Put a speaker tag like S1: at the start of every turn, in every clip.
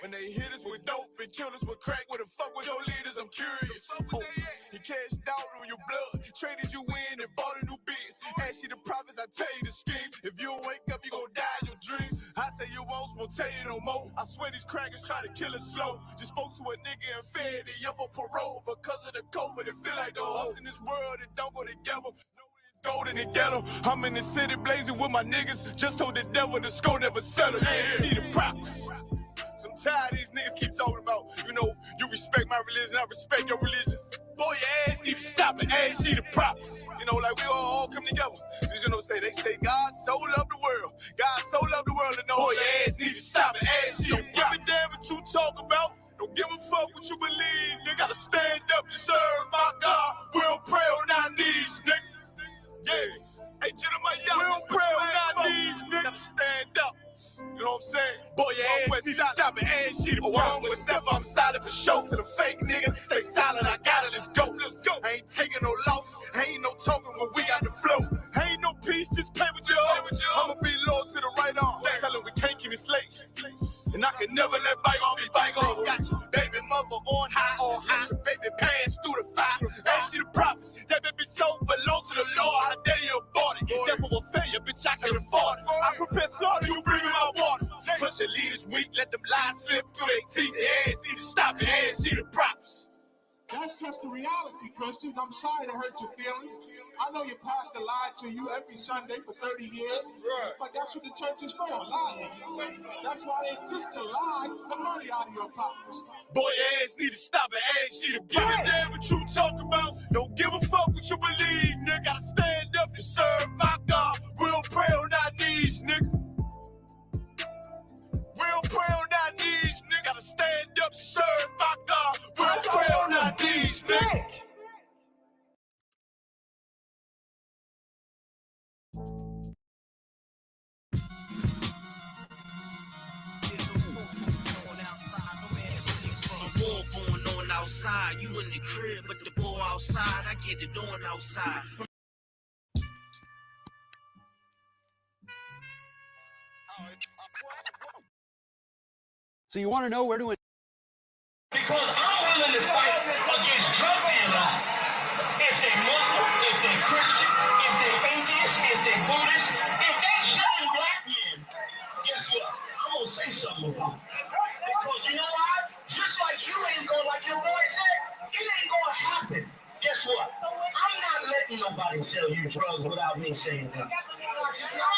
S1: When they hit us with dope and kill us with crack, where the fuck with your leaders? I'm curious. He cashed out on your blood, traded you in and bought a new biz. Ask you the profits, I tell you the scheme. If you don't wake up, you gon' die in your dreams. I say you won't tell you no more. I swear these crackers try to kill us slow. Just spoke to a nigga and fed it up for parole because of the COVID. It feel like the host in this world that don't go together. Gold in the ghetto. I'm in the city blazing with my niggas. Just told the devil the score never settle. Yeah, see the props. I'm tired of these niggas keep talking about, you respect my religion, I respect your religion. Boy, your ass need to stop and ask you the props. Like we all come together. They say God so loved the world. God so loved the world, and boy, your ass need to stop and ask you the props. Don't give a damn what you talk about. Don't give a fuck what you believe. Nigga, gotta stand up to serve my God. We don't pray on our knees, nigga. Yeah. Hey, gentlemen, y'all, we don't pray on our knees, nigga. Gotta stand up. You know what I'm saying? Boy, your ass need to stop and ask shit. One with step, I'm solid for show. To the fake niggas, stay silent. I got it, let's go. I ain't taking no loss. Ain't no talking when we got the flow. Ain't no peace, just pay with your own. I'ma be loyal to the right arm. Tell him we can't keep me slave. And I can never let bygone be bygone. Got your baby mother on high, your baby pants through the fire. Ain't she the prophets? That baby soul belong to the Lord. How dare you abort it? Devil will fail you, bitch, I can afford it. I prepare slaughter, you bring me my water. Push your leaders weak, let them lies slip through their teeth. Their ass need to stop and ask she the prophets.
S2: That's just the reality, Christians. I'm sorry to hurt your feelings. I know your pastor lied to you every Sunday for 30 years, but that's what the church is for, lying. That's why they exist, to lie the money out of your pockets.
S1: Boy, your ass need to stop and ask you to give a damn what you talk about. Don't give a fuck what you believe, nigga. Gotta stand up to serve my God. We don't pray on our knees, nigga. We don't pray on our knees, nigga. Gotta stand up to serve my God. We don't pray on our knees, nigga.
S3: Some war going on outside. You in the crib, but the boy outside. I get it on outside.
S4: So you want to know where to...
S5: Because I'm willing to fight against drug dealers if they Muslim, if they Christian, if they atheist, if they Buddhist, if they shooting black men. Guess what? I'm gonna say something about it. Because you know why? Just like you ain't gonna, like your boy said, it ain't gonna happen. Guess what? I'm not letting nobody sell you drugs without me saying that. I'm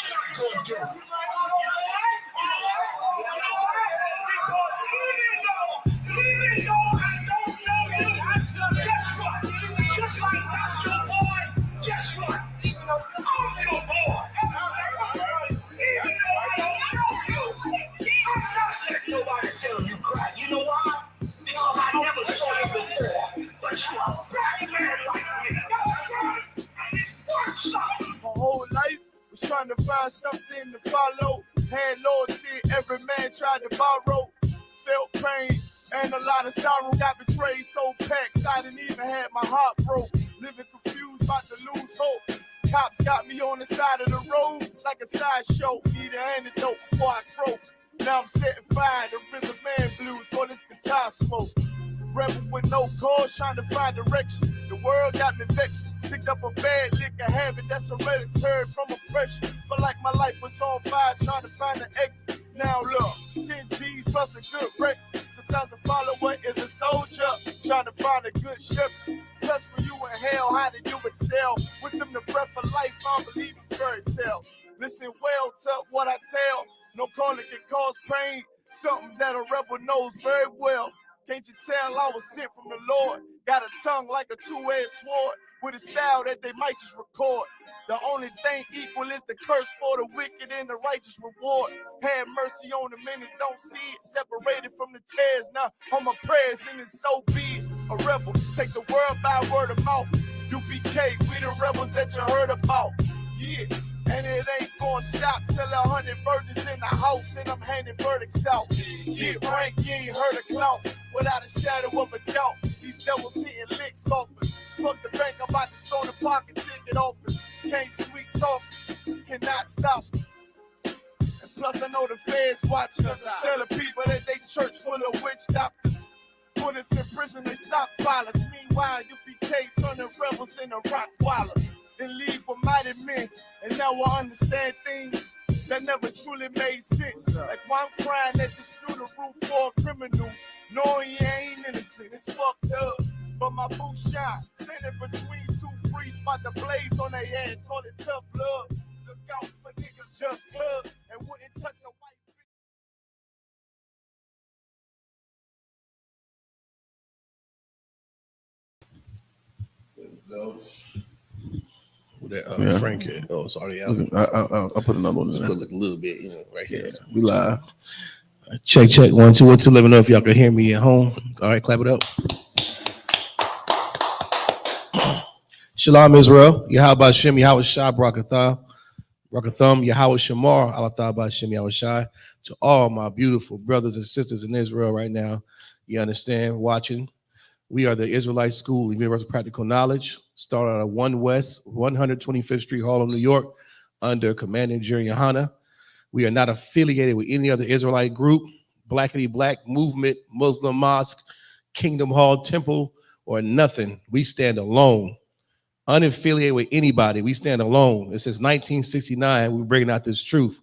S5: not gonna do it. Even though I don't know you, guess what? Just like that's your boy, guess what? I'm your boy. Even though I don't know you, I'm not letting nobody sell you crack. You know why? Because I never saw you before. But you're a black man like me. And it's worth something.
S1: My whole life was trying to find something to follow. Had loyalty, every man tried to borrow. Felt pain and a lot of sorrow. Got betrayed, so packed, I didn't even have my heart broke. Living confused, about to lose hope. Cops got me on the side of the road like a sideshow. Need an antidote before I croak. Now I'm setting fire to Rhythm Man blues for this guitar smoke. Rebel with no cause, trying to find direction. The world got me vexed. Picked up a bad liquor habit that's hereditary from oppression. Felt like my life was on fire, trying to find an exit. Now look, 10 G's plus a good wreck. Sometimes a follower is a soldier, trying to find a good shepherd. Plus when you in hell, how did you excel? Wisdom the breath of life, I believe in fairy tale. Listen well to what I tell. No calling can cause pain. Something that a rebel knows very well. Can't you tell I was sent from the Lord? Got a tongue like a two-edged sword, with a style that they might just record. The only thing equal is the curse for the wicked and the righteous reward. Have mercy on the men that don't see it, separated from the tares. Now on my prayers and it's so be it. A rebel, take the world by word of mouth. UPK, we the rebels that you heard about. Yeah, and it ain't gonna stop till 100 virgins in the house and I'm handing verdicts out. Get rank, you ain't heard a clout without a shadow of a doubt. These devils hitting licks off us. Fuck the bank, I'm about to stone the pocket ticket office. Can't sweet talk us, cannot stop us. And plus I know the feds watching us. Tell the people that they church full of witch doctors. Put us in prison, they stop violence. Meanwhile, UPK turning rebels into Rockwallers. Then leave with mighty men, and now I understand things that never truly made sense. Like why I'm crying at this funeral for a criminal, knowing he ain't innocent. It's fucked up, but my boots shine. Standing between two priests, about to blaze on their ass. Call it tough love. Look out for niggas just club and wouldn't touch a white.
S6: Go. That Frank had. Oh, it's already out.
S7: I'll put another one in there.
S6: Look a little bit, right here.
S7: Yeah, we live.
S6: Check 1 2 1 2. Let me know if y'all can hear me at home. All right, clap it up. Shalom Israel. Yahweh Shem, Yahweh Shai, Barakatham, Yahweh Shamar, Alatah Bashem, Yahweh Shai. To all my beautiful brothers and sisters in Israel right now, you understand, watching. We are the Israelite School of Universal Practical Knowledge, started out at 1 West, 125th Street, Harlem, New York, under Commander Jerry Yohana. We are not affiliated with any other Israelite group, Blackity Black Movement, Muslim Mosque, Kingdom Hall Temple, or nothing. We stand alone, unaffiliated with anybody. We stand alone. It says 1969, we're bringing out this truth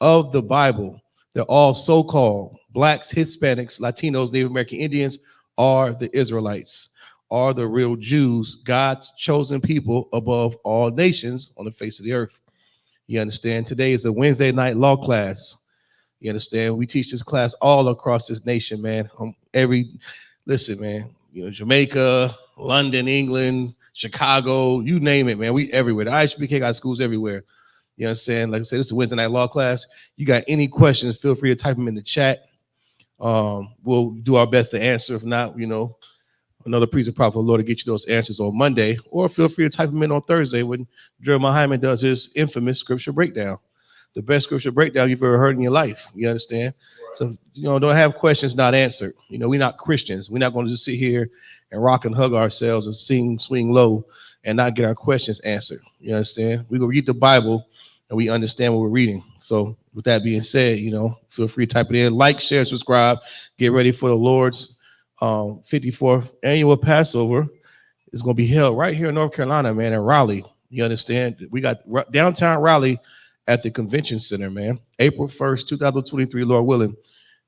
S6: of the Bible. They're all so-called Blacks, Hispanics, Latinos, Native American Indians, are the Israelites, are the real Jews, God's chosen people above all nations on the face of the earth. You understand? Today is a Wednesday night law class. You understand? We teach this class all across this nation, man. Listen, man, Jamaica, London, England, Chicago, you name it, man. We everywhere. The ISUPK got schools everywhere. You know what I'm saying? Like I said, this is a Wednesday night law class. You got any questions, feel free to type them in the chat. We'll do our best to answer. If not, another priest of prophet of the Lord to get you those answers on Monday, or feel free to type them in on Thursday when Jeremiah Hyman does his infamous scripture breakdown. The best scripture breakdown you've ever heard in your life. You understand? Right. So, don't have questions not answered. We're not Christians. We're not going to just sit here and rock and hug ourselves and swing low and not get our questions answered. You understand? We go read the Bible and we understand what we're reading. So with that being said, feel free to type it in, like, share, subscribe, get ready for the Lord's 54th annual Passover. It's going to be held right here in North Carolina, man, in Raleigh. You understand? We got downtown Raleigh at the convention center, man. April 1st, 2023, Lord willing.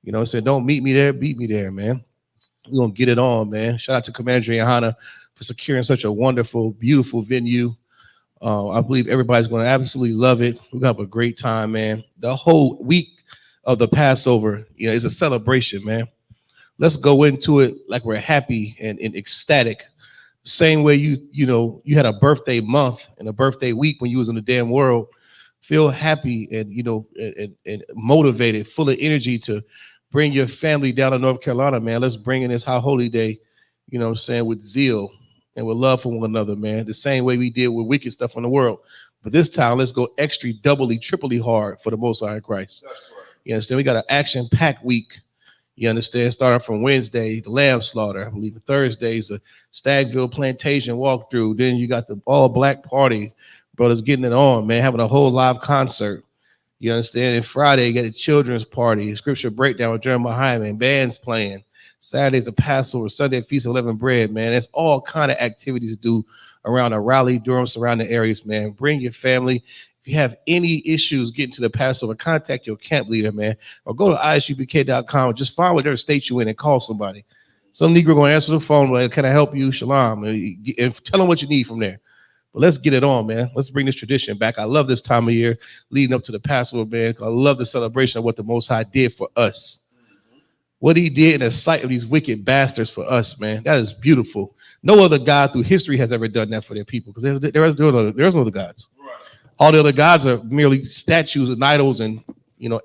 S6: Don't meet me there, beat me there, man. We're going to get it on, man. Shout out to Commander Johanna for securing such a wonderful, beautiful venue. I believe everybody's going to absolutely love it. We're going to have a great time, man. The whole week of the Passover, is a celebration, man. Let's go into it like we're happy and ecstatic. Same way you had a birthday month and a birthday week when you was in the damn world. Feel happy and motivated, full of energy to bring your family down to North Carolina, man. Let's bring in this high holy day, with zeal and with love for one another, man. The same way we did with wicked stuff in the world. But this time, let's go extra, doubly, triply hard for the Most High in Christ. That's right. You understand? We got an action-packed week. You understand? Starting from Wednesday, the lamb slaughter. I believe Thursday's a Stagville plantation walkthrough. Then you got the all-black party. Brothers getting it on, man, having a whole live concert. You understand? And Friday, you got a children's party, scripture breakdown with Jeremiah Hyman, bands playing. Saturday's a Passover, Sunday Feast of Unleavened Bread, man. There's all kind of activities to do around the Raleigh, Durham, surrounding areas, man. Bring your family. If you have any issues getting to the Passover, contact your camp leader, man, or go to isupk.com and just find whatever state you're in and call somebody. Some Negro going to answer the phone, like, can I help you? Shalom. And tell them what you need from there. But let's get it on, man. Let's bring this tradition back. I love this time of year leading up to the Passover, man. I love the celebration of what the Most High did for us. What he did in the sight of these wicked bastards for us, man. That is beautiful. No other God through history has ever done that for their people, because there's no other gods. Right. All the other gods are merely statues and idols and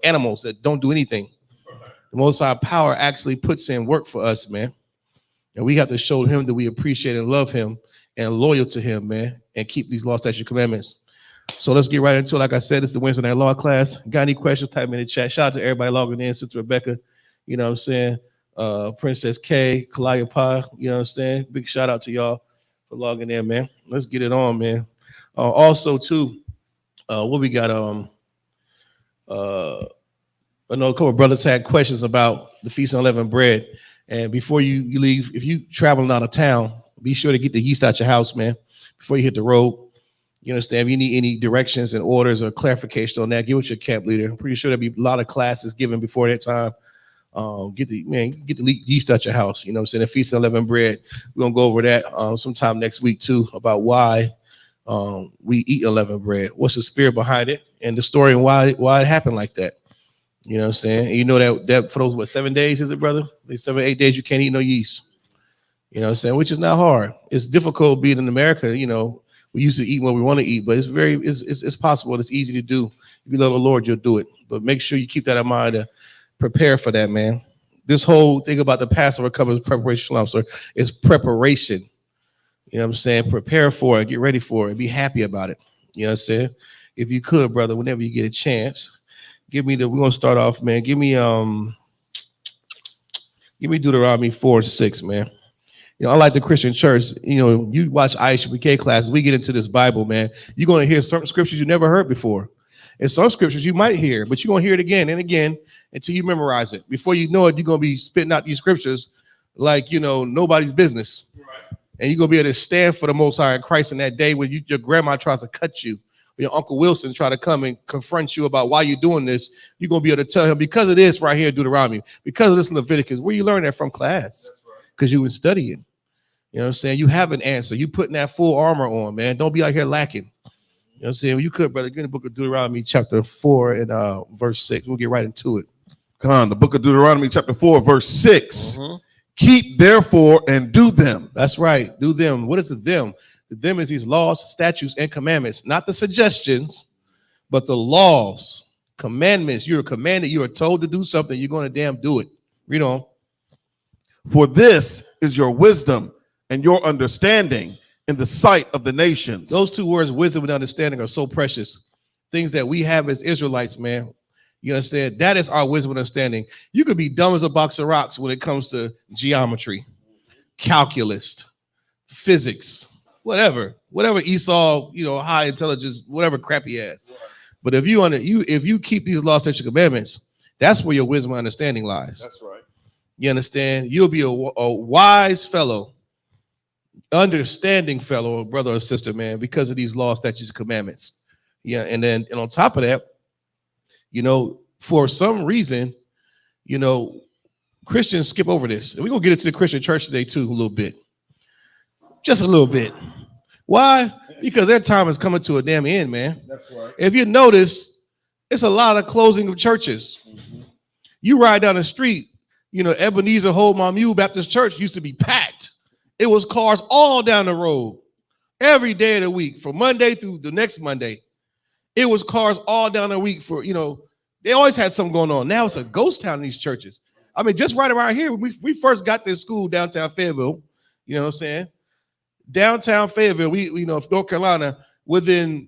S6: animals that don't do anything. Right. The Most High power actually puts in work for us, man. And we have to show him that we appreciate and love him and loyal to him, man, and keep these law, statute, commandments. So let's get right into it. Like I said, it's the Wednesday night law class. Got any questions? Type in the chat. Shout out to everybody logging in. Sister Rebecca, you know what I'm saying? Princess K, Kalaya Pa, you know what I'm saying? Big shout out to y'all for logging in, man. Let's get it on, man. Also, too, what we got? I know a couple of brothers had questions about the Feast of Unleavened Bread. And before you leave, if you traveling out of town, be sure to get the yeast out your house, man, before you hit the road. You understand? If you need any directions and orders or clarification on that, get with your camp leader. I'm pretty sure there'll be a lot of classes given before that time. Get the yeast out your house. You know what I'm saying? The Feast of Unleavened Bread. We're gonna go over that sometime next week too, about why we eat unleavened bread. What's the spirit behind it, and the story and why it happened like that. You know what I'm saying? And you know that for those 7 days, is it, brother? 7 or 8 days you can't eat no yeast. You know what I'm saying? Which is not hard. It's difficult being in America. You know, we used to eat what we want to eat, but it's possible. It's easy to do. If you love the Lord, you'll do it. But make sure you keep that in mind to prepare for that, man. This whole thing about the Passover covers preparation, shalom, sir. It's preparation. You know what I'm saying? Prepare for it, get ready for it, and be happy about it. You know what I'm saying? If you could, brother, whenever you get a chance, we're gonna start off, man. Give me Deuteronomy 4:6, man. You know, unlike the Christian church, you know, you watch Isupk classes, we get into this Bible, man. You're gonna hear certain scriptures you never heard before. And some scriptures you might hear, but you're gonna hear it again and again until you memorize it. Before you know it, you're gonna be spitting out these scriptures like, you know, nobody's business. Right. And you're gonna be able to stand for the Most High in Christ in that day when your grandma tries to cut you, or your Uncle Wilson try to come and confront you about why you're doing this. You're gonna be able to tell him, because of this right here in Deuteronomy, because of this in Leviticus. Where you learn that from? Class. Because you were studying. You know what I'm saying? You have an answer. You putting that full armor on, man. Don't be out here lacking. You know what I'm saying? Well, you could, brother. Get in the book of Deuteronomy, chapter 4 and verse 6. We'll get right into it.
S7: Come on, the book of Deuteronomy, chapter 4, verse 6. Keep therefore and do them.
S6: That's right. Do them. What is the them? The them is these laws, statutes, and commandments, not the suggestions, but the laws, commandments. You're commanded. You are told to do something. You're going to damn do it. Read on.
S7: For this is your wisdom and your understanding in the sight of the nations.
S6: Those two words, wisdom and understanding, are so precious. Things that we have as Israelites, man. You understand? That is our wisdom and understanding. You could be dumb as a box of rocks when it comes to geometry, calculus, physics, whatever Esau, you know, high intelligence, whatever crap he has. But if you keep these laws, statutes, and commandments, that's where your wisdom and understanding lies.
S7: That's right.
S6: You understand? You'll be a wise fellow, understanding fellow, brother or sister, man, because of these laws, statutes, and commandments. Yeah, and on top of that, you know, for some reason, you know, Christians skip over this. And we're gonna get into the Christian church today too, a little bit. Just a little bit. Why? Because their time is coming to a damn end, man.
S7: That's right.
S6: If you notice, it's a lot of closing of churches. You ride down the street, you know, Ebenezer Hold My Mule Baptist Church used to be packed. It was cars all down the road every day of the week, from Monday through the next Monday. It was cars all down the week for, you know, they always had something going on. Now it's a ghost town in these churches. I mean, just right around here, we first got this school downtown Fayetteville, you know what I'm saying? Downtown Fayetteville, we know, North Carolina, within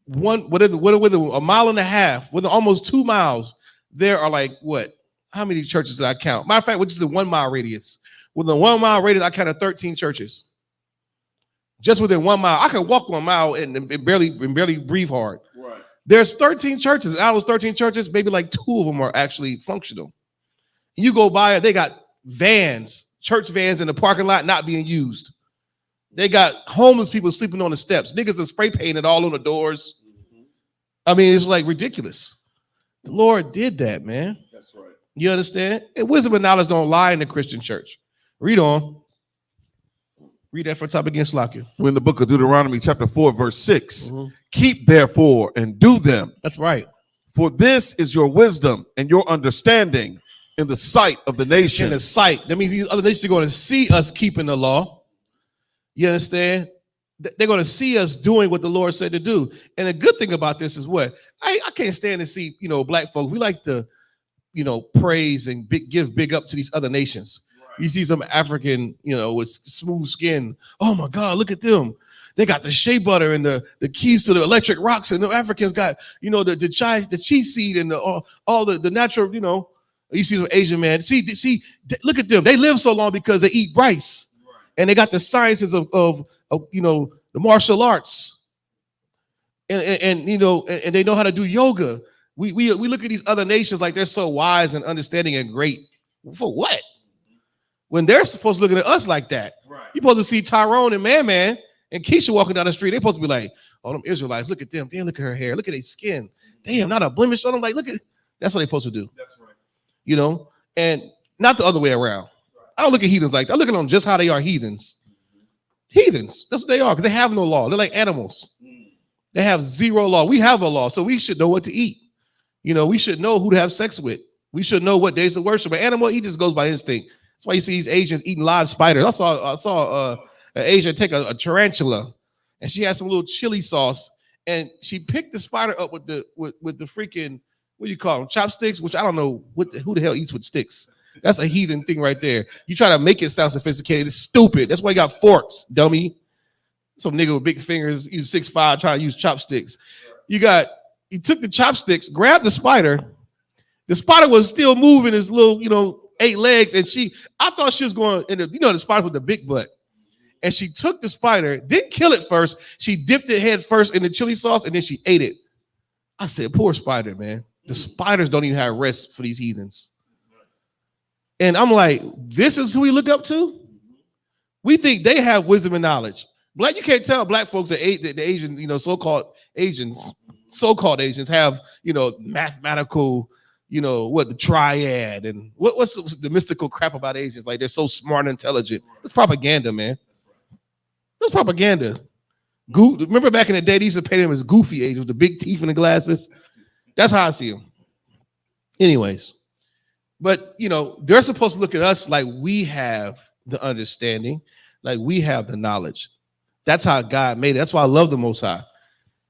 S6: a mile and a half, within almost 2 miles, there are like what? How many churches did I count? Matter of fact, which is a 1 mile radius. Within a 1 mile radius, I counted 13 churches. Just within 1 mile, I could walk 1 mile and barely breathe hard.
S7: Right.
S6: There's 13 churches. Out of those 13 churches, maybe like 2 of them are actually functional. You go by it, they got vans, church vans in the parking lot not being used. They got homeless people sleeping on the steps. Niggas are spray painted all on the doors. I mean, it's like ridiculous. The Lord did that, man.
S7: That's right.
S6: You understand? And wisdom and knowledge don't lie in the Christian church. Read on. Read that from top again, Slakia.
S7: We're in the book of Deuteronomy, chapter 4, verse 6. Keep therefore and do them.
S6: That's right.
S7: For this is your wisdom and your understanding in the sight of the nations.
S6: In the sight. That means these other nations are going to see us keeping the law. You understand? They're going to see us doing what the Lord said to do. And the good thing about this is what? I can't stand to see, you know, black folks. We like to, you know, praise and give big up to these other nations. Right. You see some African, you know, with smooth skin. Oh my God, look at them. They got the shea butter and the keys to the electric rocks, and the Africans got, you know, the cheese seed and all the natural, you know. You see some Asian man. See, look at them. They live so long because they eat rice. And they got the sciences of you know, the martial arts, and you know, and they know how to do yoga We look at these other nations like they're so wise and understanding and great. For what? When they're supposed to look at us like that.
S7: Right.
S6: You're supposed to see Tyrone and Man and Keisha walking down the street. They're supposed to be like, oh, them Israelites, look at them. Damn, look at her hair. Look at their skin. Damn, not a blemish on them. Like, look at, that's what they're supposed to do.
S7: That's right.
S6: You know, and not the other way around. I don't look at heathens like that. I look at them just how they are heathens. Heathens. That's what they are, because they have no law. They're like animals. They have zero law. We have a law, so we should know what to eat. You know, we should know who to have sex with. We should know what days to worship. An animal, he just goes by instinct. That's why you see these Asians eating live spiders. I saw an Asian take a tarantula, and she had some little chili sauce, and she picked the spider up with the freaking, what do you call them, chopsticks? Which I don't know who the hell eats with sticks. That's a heathen thing right there. You try to make it sound sophisticated. It's stupid. That's why you got forks, dummy. Some nigga with big fingers, use 6'5", trying to use chopsticks. You took the chopsticks, grabbed the spider. The spider was still moving his little, 8 legs, and I thought she was going, the spider with the big butt. And she took the spider, didn't kill it first. She dipped it head first in the chili sauce, and then she ate it. I said, poor spider, man. The spiders don't even have rest for these heathens. And I'm like, this is who we look up to? We think they have wisdom and knowledge. Black, you can't tell black folks that the Asian, so-called Asians have, mathematical, the triad and what's the mystical crap about Asians? Like they're so smart and intelligent. It's propaganda, man. That's propaganda. Remember back in the day, they used to paint them as goofy Asians with the big teeth and the glasses. That's how I see them. Anyways. But, they're supposed to look at us like we have the understanding, like we have the knowledge. That's how God made it. That's why I love the Most High.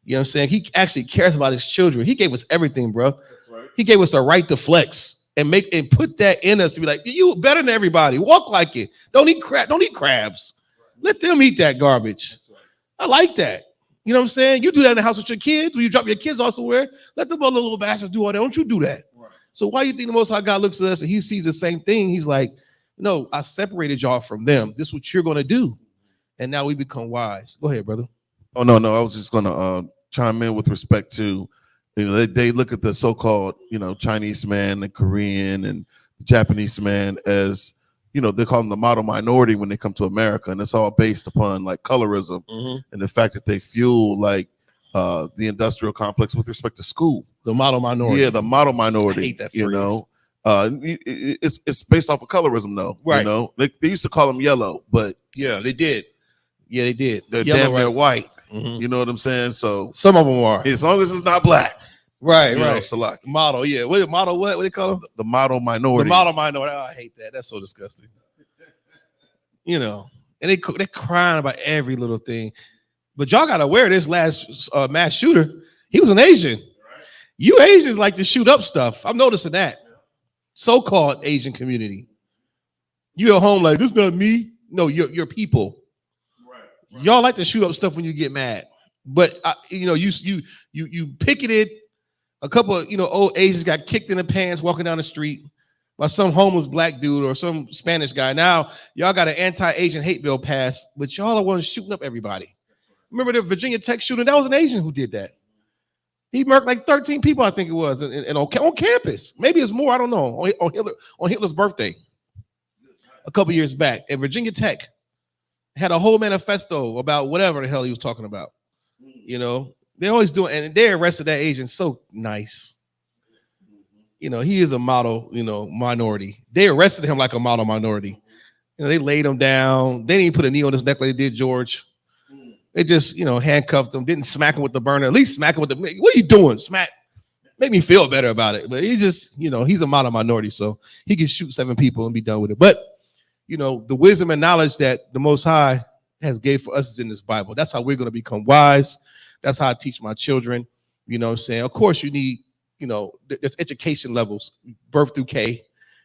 S6: You know what I'm saying? He actually cares about his children. He gave us everything, bro. That's right. He gave us the right to flex and put that in us to be like, you better than everybody. Walk like it. Don't eat crap. Don't eat crabs. Let them eat that garbage. That's right. I like that. You know what I'm saying? You do that in the house with your kids. When you drop your kids off somewhere, let them other little bastards do all that. Don't you do that? Right. So why do you think the Most High God looks at us and he sees the same thing? He's like, no, I separated y'all from them. This is what you're going to do. And now we become wise. Go ahead, brother.
S7: Oh, no. I was just going to chime in with respect to, they look at the so-called, Chinese man, the Korean and the Japanese man as, they call them the model minority when they come to America. And it's all based upon like colorism and the fact that they fuel like the industrial complex with respect to school.
S6: The model minority.
S7: Yeah, the model minority.
S6: I hate that phrase.
S7: It's based off of colorism, though.
S6: Right.
S7: They used to call them yellow, but
S6: yeah, they did. Yeah, they did.
S7: They're
S6: yellow,
S7: damn near white.
S6: Mm-hmm.
S7: You know what I'm saying? So
S6: some of them are.
S7: As long as it's not black.
S6: Right.
S7: Select.
S6: Model, yeah. Model what? What do they call them?
S7: The model minority.
S6: The model minority. Oh, I hate that. That's so disgusting. And they're crying about every little thing. But y'all gotta wear this last mass shooter. He was an Asian. Right. You Asians like to shoot up stuff. I'm noticing that. So-called Asian community. You at home like, this is not me. No, your people. Right. Y'all like to shoot up stuff when you get mad. But you picketed. A couple of old Asians got kicked in the pants walking down the street by some homeless black dude or some Spanish guy. Now y'all got an anti-Asian hate bill passed, but y'all are ones shooting up everybody. Remember the Virginia Tech shooting? That was an Asian who did that. He murked like 13 people, I think it was, and on campus. Maybe it's more, I don't know. On Hitler's birthday, a couple years back, at Virginia Tech, had a whole manifesto about whatever the hell he was talking about. They always do it, and they arrested that Asian so nice. He is a model, minority. They arrested him like a model minority. They laid him down. They didn't even put a knee on his neck like they did George. They just, handcuffed him, didn't smack him with the burner. At least smack him with the, what are you doing? Smack. Make me feel better about it. But he just, he's a model minority, so he can shoot 7 people and be done with it. But, the wisdom and knowledge that the Most High has gave for us is in this Bible. That's how we're going to become wise. That's how I teach my children. You know what I'm saying? Of course, you need, there's education levels, birth through K,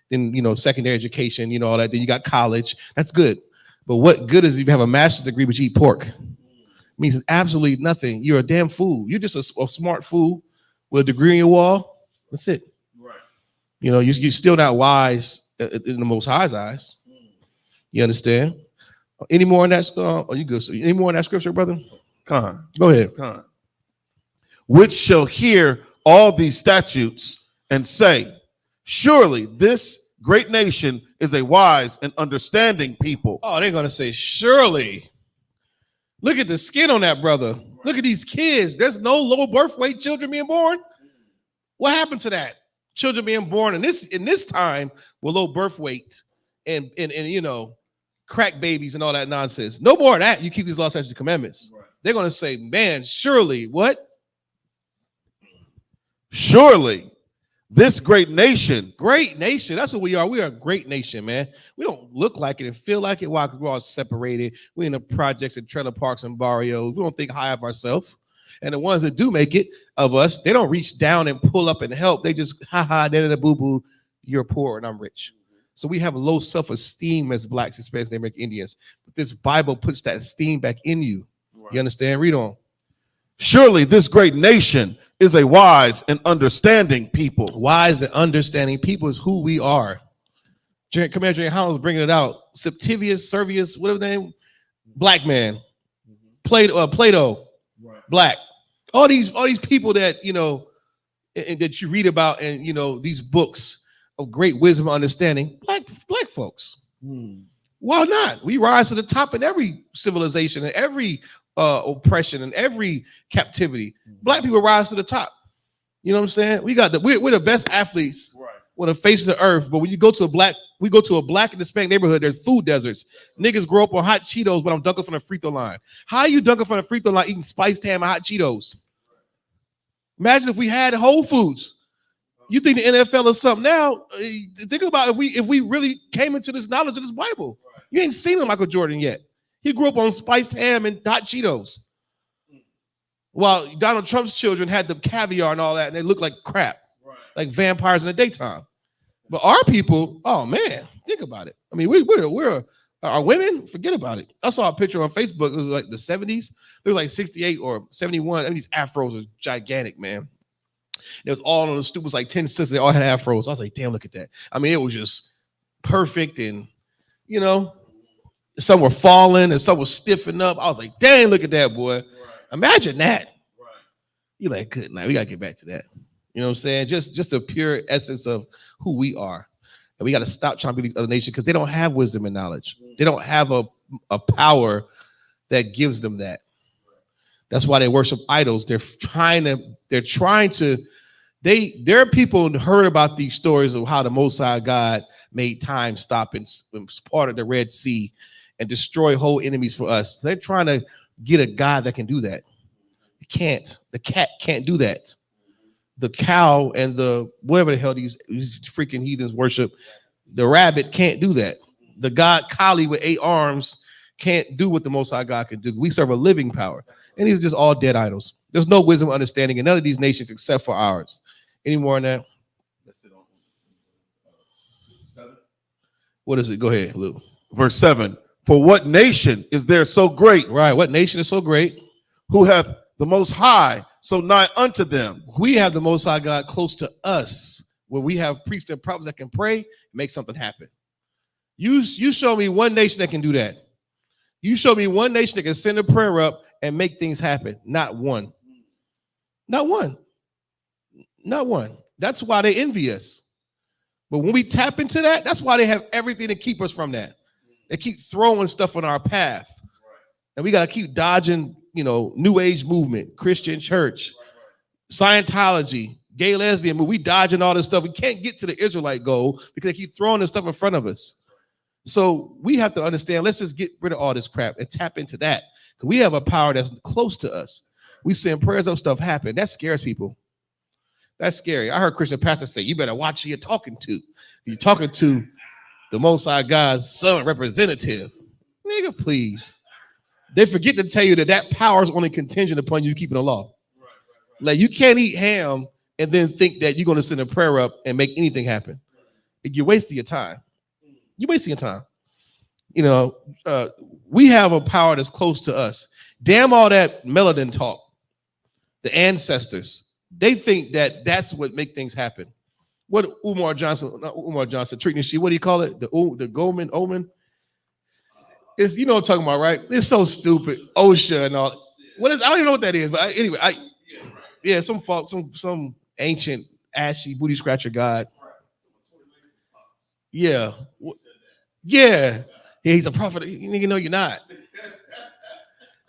S6: then, secondary education, all that. Then you got college. That's good. But what good is if you have a master's degree but you eat pork? It means absolutely nothing. You're a damn fool. You're just a smart fool with a degree in your wall. That's it. Right. You're still not wise in the Most High's eyes. You understand? Any more on that? Are you good? So any more on that scripture, brother?
S7: Con.
S6: Go ahead.
S7: Con. Which shall hear all these statutes and say, surely this great nation is a wise and understanding people.
S6: Oh, they're going to say, surely. Look at the skin on that brother. Look at these kids. There's no low birth weight children being born. What happened to that? Children being born in this time with low birth weight and you know, crack babies and all that nonsense. No more of that. You keep these laws, statutes, and commandments. Right. They're going to say, man, surely what?
S7: Surely this great nation.
S6: Great nation. That's what we are. We are a great nation, man. We don't look like it and feel like it. Why? Because we're all separated. We're in the projects and trailer parks and barrios. We don't think high of ourselves. And the ones that do make it of us, they don't reach down and pull up and help. They just, da boo boo, you're poor and I'm rich. So we have low self-esteem as blacks, especially American Indians. But this Bible puts that esteem back in you. Right. You understand? Read on.
S7: Surely this great nation is a wise and understanding people.
S6: Wise and understanding people is who we are. Commander J. Howell was bringing it out. Septivius, Servius, whatever the name, black man. Plato, right. Black. All these people that, you know, and that you read about and, you know, these books of great wisdom and understanding, black folks. Why not? We rise to the top in every civilization and every oppression and every captivity. Black people rise to the top. You know what I'm saying? We're the best athletes on the face of the earth. But when you go to we go to a black and Hispanic neighborhood, there's food deserts. Niggas grow up on hot Cheetos, but I'm dunking from the free throw line. How are you dunking from the free throw line eating spiced ham and hot Cheetos? Imagine if we had Whole Foods. You think the NFL is something now? Think about if we really came into this knowledge of this Bible. You ain't seen a Michael Jordan yet. He grew up on spiced ham and hot Cheetos. While Donald Trump's children had the caviar and all that, and they look like crap, like vampires in the daytime. But our people, oh man, think about it. I mean, we're our women, forget about it. I saw a picture on Facebook. It was like the 70s. It was like 68 or 71. I mean, these afros are gigantic, man. It was all on the stoop. It was like 10 sisters. They all had afros. I was like, damn, look at that. I mean, it was just perfect. And, you know, some were falling and some were stiffening up. I was like, dang, look at that, boy. Right. Imagine that. Right. You're like, good night. We got to get back to that. You know what I'm saying? Just a pure essence of who we are. And we got to stop trying to be the other nation because they don't have wisdom and knowledge. They don't have a power that gives them that. That's why they worship idols. There are people who heard about these stories of how the Most High God made time stop and part of the Red Sea and destroy whole enemies for us. They're trying to get a God that can do that. It can't. The cat can't do that. The cow and the whatever the hell these freaking heathens worship, the rabbit can't do that. The God Kali with 8 arms can't do what the Most High God can do. We serve a living power. And these are just all dead idols. There's no wisdom, understanding in none of these nations except for ours. Any more on that? That's it on 7. What is it? Go ahead, Lou.
S7: Verse 7. For what nation is there so great?
S6: Right. What nation is so great?
S7: Who hath the Most High so nigh unto them?
S6: We have the Most High God close to us, where we have priests and prophets that can pray and make something happen. You show me one nation that can do that. You show me one nation that can send a prayer up and make things happen. Not one. Not one. Not one. That's why they envy us. But when we tap into that, that's why they have everything to keep us from that. They keep throwing stuff on our path. And we got to keep dodging, New Age movement, Christian church, Scientology, gay, lesbian movement. We dodging all this stuff. We can't get to the Israelite goal because they keep throwing this stuff in front of us. So we have to understand, let's just get rid of all this crap and tap into that. Because we have a power that's close to us. We send prayers up, stuff happen. That scares people. That's scary. I heard Christian pastors say, you better watch who you're talking to. You're talking to the Most High God's son representative. Nigga, please. They forget to tell you that power is only contingent upon you keeping the law. Like, you can't eat ham and then think that you're going to send a prayer up and make anything happen. You're wasting your time. You're wasting your time. We have a power that's close to us. Damn all that melanin talk. The ancestors, they think that that's what make things happen. What Umar Johnson, treating sheep, what do you call it? The Goldman, Omen? It's, you know what I'm talking about, right? It's so stupid. OSHA and all. What is, I don't even know what that is, but anyway, some ancient ashy booty scratcher God. Yeah. Yeah. He's a prophet. You know you're not.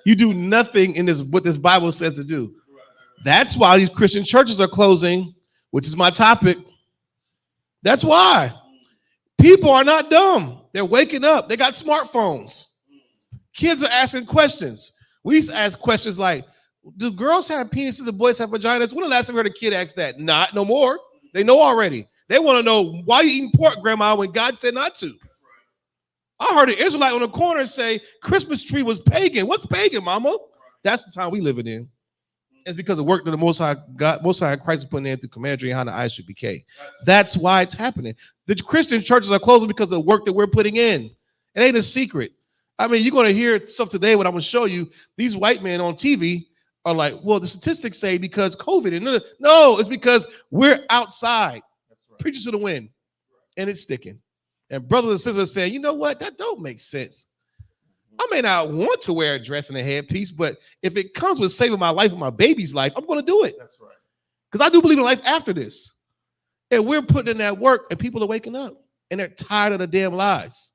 S6: You do nothing in this what this Bible says to do. That's why these Christian churches are closing, which is my topic. That's why. People are not dumb. They're waking up. They got smartphones. Kids are asking questions. We used to ask questions like, do girls have penises and boys have vaginas? When the last time you heard a kid ask that? Not no more. They know already. They want to know, why you eating pork, Grandma, when God said not to? I heard an Israelite on the corner say Christmas tree was pagan. What's pagan, Mama? That's the time we living in. It's because of work that the Most High God, Most High Christ is putting in through Commander and Isupk Fayetteville. That's why it's happening. The Christian churches are closing because of the work that we're putting in. It ain't a secret. I mean, you're going to hear stuff today. What I'm going to show you, these white men on TV are like, well, the statistics say because COVID. And no, it's because we're outside. Right. Preaching to the wind, and it's sticking. And brothers and sisters are saying, you know what? That don't make sense. I may not want to wear a dress and a headpiece, but if it comes with saving my life and my baby's life, I'm going to do it. That's right. Because I do believe in life after this. And we're putting in that work, and people are waking up, and they're tired of the damn lies.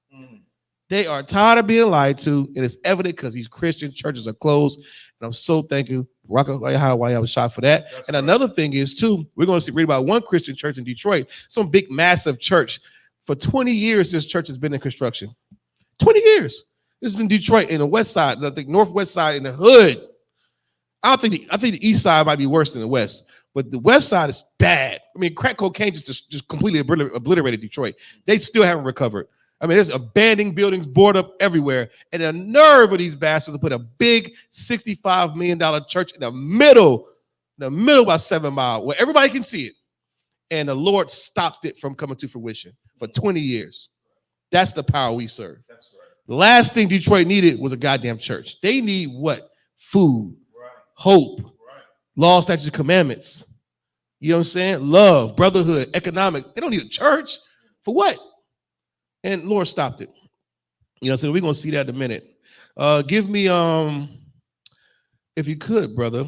S6: They are tired of being lied to, and it's evident because these Christian churches are closed. And I'm so thankful, why I was shot for that. That's and right. Another thing is, too, we're going to read about one Christian church in Detroit, some big, massive church. For 20 years, this church has been in construction. 20 years. This is in Detroit, in the west side, I think northwest side, in the hood. I think the east side might be worse than the west, but the west side is bad. I mean, crack cocaine just completely obliterated Detroit. They still haven't recovered. I mean, there's abandoned buildings, board up everywhere, and the nerve of these bastards to put a big $65 million church in the middle about 7 Mile, where everybody can see it. And the Lord stopped it from coming to fruition for 20 years. That's the power we serve. That's right. The last thing Detroit needed was a goddamn church. They need what? Food, right. Hope, right. Law, statutes, and commandments. You know what I'm saying? Love, brotherhood, economics. They don't need a church. For what? And Lord stopped it. You know, so we're going to see that in a minute. Give me, if you could, brother,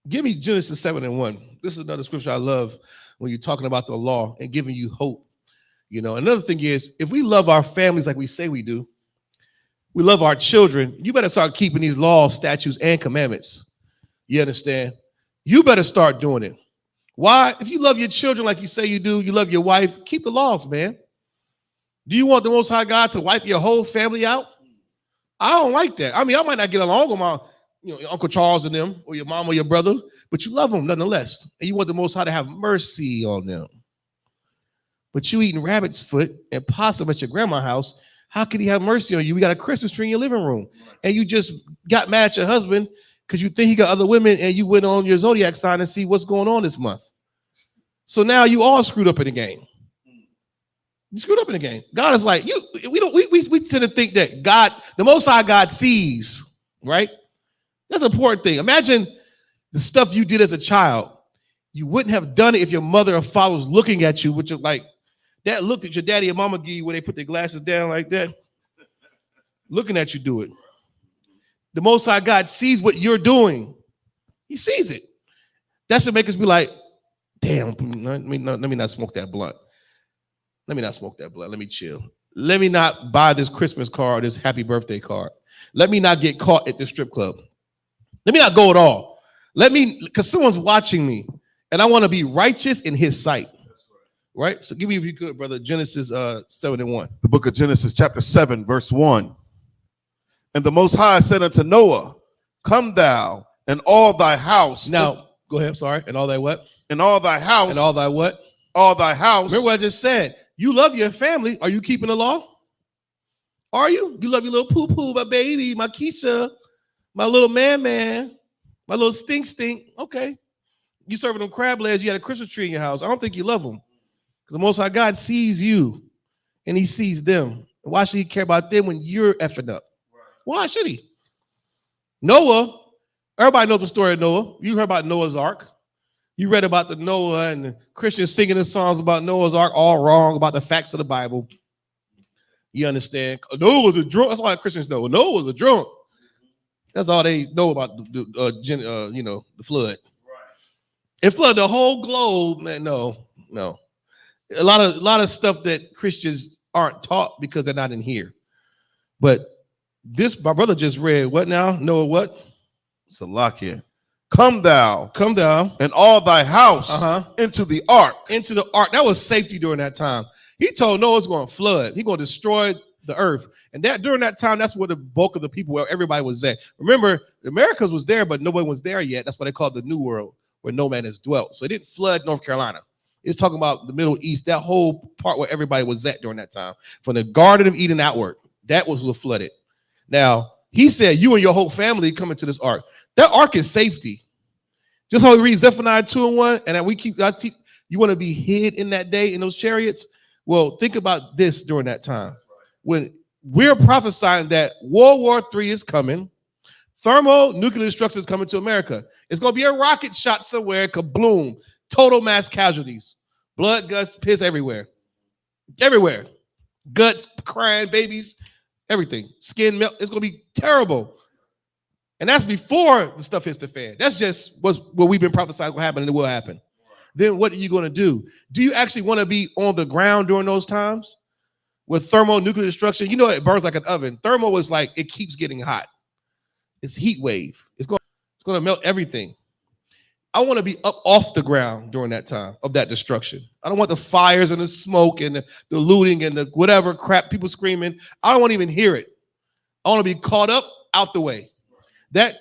S6: give me Genesis 7:1. This is another scripture I love when you're talking about the law and giving you hope. You know, another thing is, if we love our families like we say we do, we love our children, you better start keeping these laws, statutes, and commandments. You understand? You better start doing it. Why? If you love your children like you say you do, you love your wife, keep the laws, man. Do you want the Most High God to wipe your whole family out? I don't like that. I mean, I might not get along with my, your Uncle Charles and them, or your mom or your brother, but you love them nonetheless. And you want the Most High to have mercy on them. But you eating rabbit's foot and possum at your grandma's house, how can he have mercy on you? We got a Christmas tree in your living room, and you just got mad at your husband because you think he got other women, and you went on your zodiac sign and see what's going on this month. So now you all screwed up in the game. You screwed up in the game. God is like, we tend to think that God, the Most High God, sees, right? That's an important thing. Imagine the stuff you did as a child. You wouldn't have done it if your mother or father was looking at you, which is like, that looked at your daddy and mama give you where they put their glasses down like that, looking at you do it. The Most High God sees what you're doing. He sees it. That should make us be like, damn, let me not smoke that blunt. Let me not smoke that blunt. Let me chill. Let me not buy this Christmas card, this happy birthday card. Let me not get caught at the strip club. Let me not go at all. Because someone's watching me, and I want to be righteous in his sight. Right? So give me, if you could, brother, Genesis 7:1.
S7: The book of Genesis, chapter 7, verse 1. And the Most High said unto Noah, come thou and all thy house.
S6: Now, go ahead, I'm sorry. And all thy what?
S7: And all thy house.
S6: And all thy what?
S7: All thy house.
S6: Remember what I just said. You love your family. Are you keeping the law? Are you? You love your little poo-poo, my baby, my Keisha, my little man, my little stink. Okay. You serving them crab legs. You had a Christmas tree in your house. I don't think you love them. Because the Most High God sees you and he sees them. And why should he care about them when you're effing up? Right. Why should he? Noah, everybody knows the story of Noah. You heard about Noah's Ark. You read about the Noah and the Christians singing the songs about Noah's Ark, all wrong about the facts of the Bible. You understand? Noah was a drunk. That's why Christians know. Noah was a drunk. That's all they know about the flood. Right. It flooded the whole globe, man. No. A lot of stuff that Christians aren't taught because they're not in here. But this, my brother just read what now? Noah what?
S7: Salakia. Come thou
S6: and
S7: all thy house into the ark.
S6: Into the ark. That was safety during that time. He told Noah it's going to flood. He's going to destroy the earth. And that during that time, that's where the bulk of the people, where everybody was at. Remember, the Americas was there, but nobody was there yet. That's what they called the New World, where no man has dwelt. So it didn't flood North Carolina. It's talking about the Middle East, that whole part where everybody was at during that time. From the Garden of Eden outward, that was flooded. Now, he said, you and your whole family come into this ark. That ark is safety. Just how we read Zephaniah 2:1, and we keep, you want to be hid in that day in those chariots? Well, think about this during that time. When we're prophesying that World War III is coming, thermonuclear destruction is coming to America. It's going to be a rocket shot somewhere, kabloom, total mass casualties, blood, guts, piss everywhere. Everywhere. Guts, crying, babies, everything. Skin melt. It's going to be terrible. And that's before the stuff hits the fan. That's just what we've been prophesying will happen, and it will happen. Then what are you going to do? Do you actually want to be on the ground during those times? With thermonuclear destruction, you know it burns like an oven. Thermal is like it keeps getting hot. It's heat wave. It's going to melt everything. I want to be up off the ground during that time of that destruction. I don't want the fires and the smoke and the looting and the whatever crap, people screaming. I don't want to even hear it. I want to be caught up out the way. That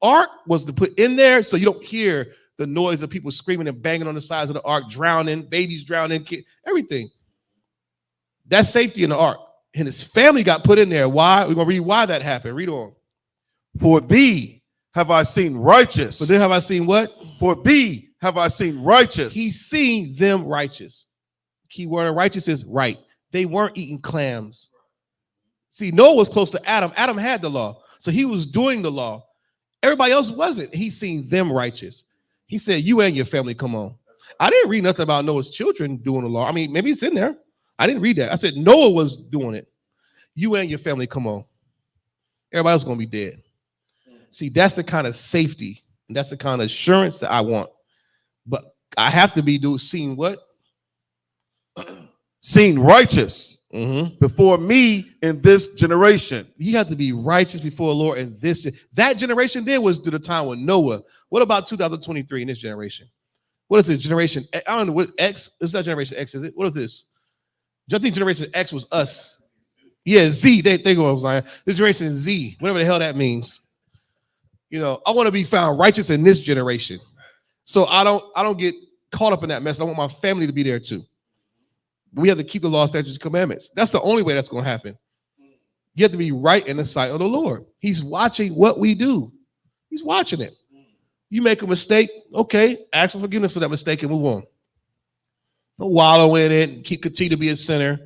S6: ark was to put in there so you don't hear the noise of people screaming and banging on the sides of the ark, drowning, babies drowning, everything. That's safety in the ark. And his family got put in there. Why? We're going to read why that happened. Read on.
S7: For thee have I seen righteous.
S6: For thee have I seen what?
S7: For thee have I seen righteous.
S6: He's seen them righteous. Key word of righteous is right. They weren't eating clams. See, Noah was close to Adam. Adam had the law. So he was doing the law. Everybody else wasn't. He's seen them righteous. He said, you and your family, come on. I didn't read nothing about Noah's children doing the law. I mean, maybe it's in there. I didn't read that. I said Noah was doing it. You and your family, come on. Everybody else is going to be dead. See, that's the kind of safety and that's the kind of assurance that I want. But I have to be seen what?
S7: Seen righteous before me in this generation.
S6: You have to be righteous before the Lord in this. That generation then was to the time with Noah. What about 2023 in this generation? What is this generation? I don't know what X. It's not generation X, is it? What is this? I think generation X was us. Yeah, Z. They go over this generation Z, whatever the hell that means. You know, I want to be found righteous in this generation. So I don't get caught up in that mess. I want my family to be there too. We have to keep the law, statutes, and commandments. That's the only way that's going to happen. You have to be right in the sight of the Lord. He's watching what we do. He's watching it. You make a mistake, okay, ask for forgiveness for that mistake and move on. Don't wallow in it and continue to be a sinner.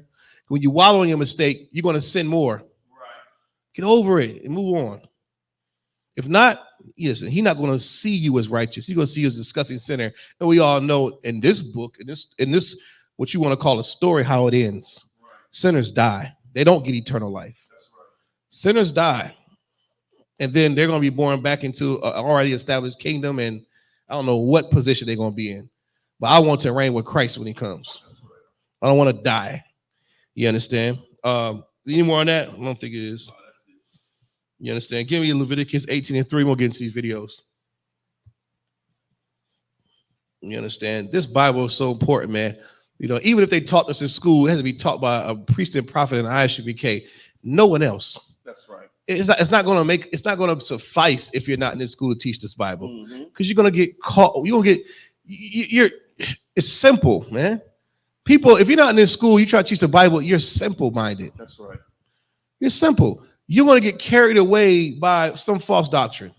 S6: When you wallow in your mistake, you're going to sin more. Right. Get over it and move on. If not, yes, he's not going to see you as righteous. He's going to see you as a disgusting sinner. And we all know in this book, in this what you want to call a story, how it ends. Right. Sinners die. They don't get eternal life. That's right. Sinners die. And then they're going to be born back into an already established kingdom. And I don't know what position they're going to be in. But I want to reign with Christ when he comes. I don't want to die. You understand? Any more on that? I don't think it is. You understand? Give me Leviticus 18:3. We'll get into these videos. You understand? This Bible is so important, man. You know, even if they taught this in school, it has to be taught by a priest and prophet in Isupk. No one else. That's right. It's not going to suffice if you're not in this school to teach this Bible, because you're going to get caught. You're going to get. It's simple, man. People, if you're not in this school, you try to teach the Bible, you're simple-minded. That's right. You're simple. You're going to get carried away by some false doctrine.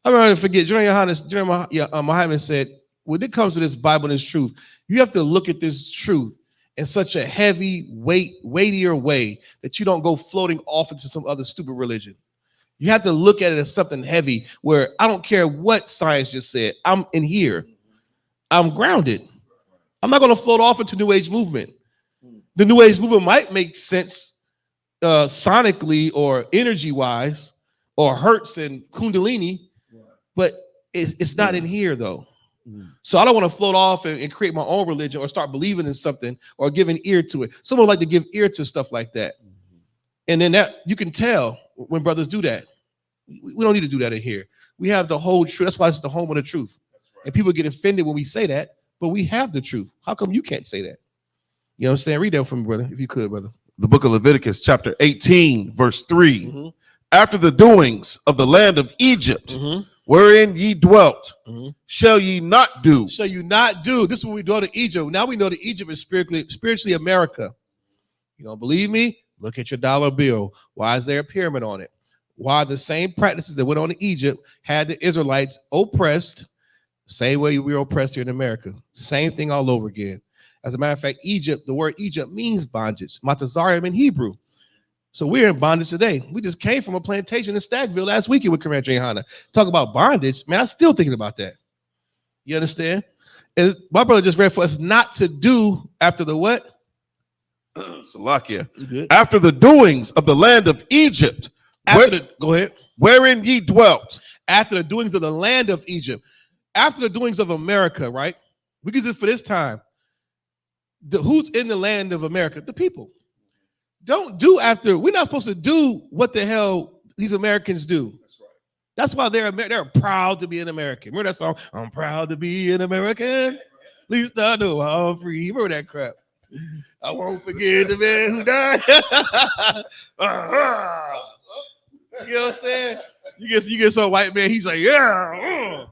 S6: I'm not going to forget, General Muhammad said, when it comes to this Bible and this truth, you have to look at this truth in such a heavy, weightier way that you don't go floating off into some other stupid religion. You have to look at it as something heavy where I don't care what science just said. I'm in here. I'm grounded. I'm not going to float off into New Age movement. The New Age movement might make sense sonically or energy-wise or Hertz and Kundalini, but it's not in here, though. So I don't want to float off and create my own religion or start believing in something or giving ear to it. Some would like to give ear to stuff like that. And then that you can tell when brothers do that. We don't need to do that in here. We have the whole truth. That's why it's the home of the truth. And people get offended when we say that, but we have the truth. How come you can't say that? You know what I'm saying? Read that for me, brother, if you could, brother.
S7: The book of Leviticus, chapter 18, verse 3. After the doings of the land of Egypt, wherein ye dwelt, shall ye not do.
S6: Shall you not do. This is what we do to Egypt. Now we know that Egypt is spiritually America. You don't believe me? Look at your dollar bill. Why is there a pyramid on it? Why the same practices that went on in Egypt had the Israelites oppressed, same way we were oppressed here in America. Same thing all over again. As a matter of fact, Egypt, the word Egypt means bondage. Matazarim in Hebrew. So we're in bondage today. We just came from a plantation in Stackville last weekend with Commander Jehana. Talk about bondage. Man, I'm still thinking about that. You understand? And my brother just read for us not to do after the what?
S7: Salakia. After the doings of the land of Egypt.
S6: Go ahead.
S7: Wherein ye dwelt.
S6: After the doings of the land of Egypt. After the doings of America, right? We can do it for this time. Who's in the land of America? The people. Don't do after. We're not supposed to do what the hell these Americans do. That's right. That's why they're proud to be an American. Remember that song? I'm proud to be an American. At least I know I'm free. Remember that crap? I won't forget the man who died. You know what I'm saying? You get some white man, he's like, yeah,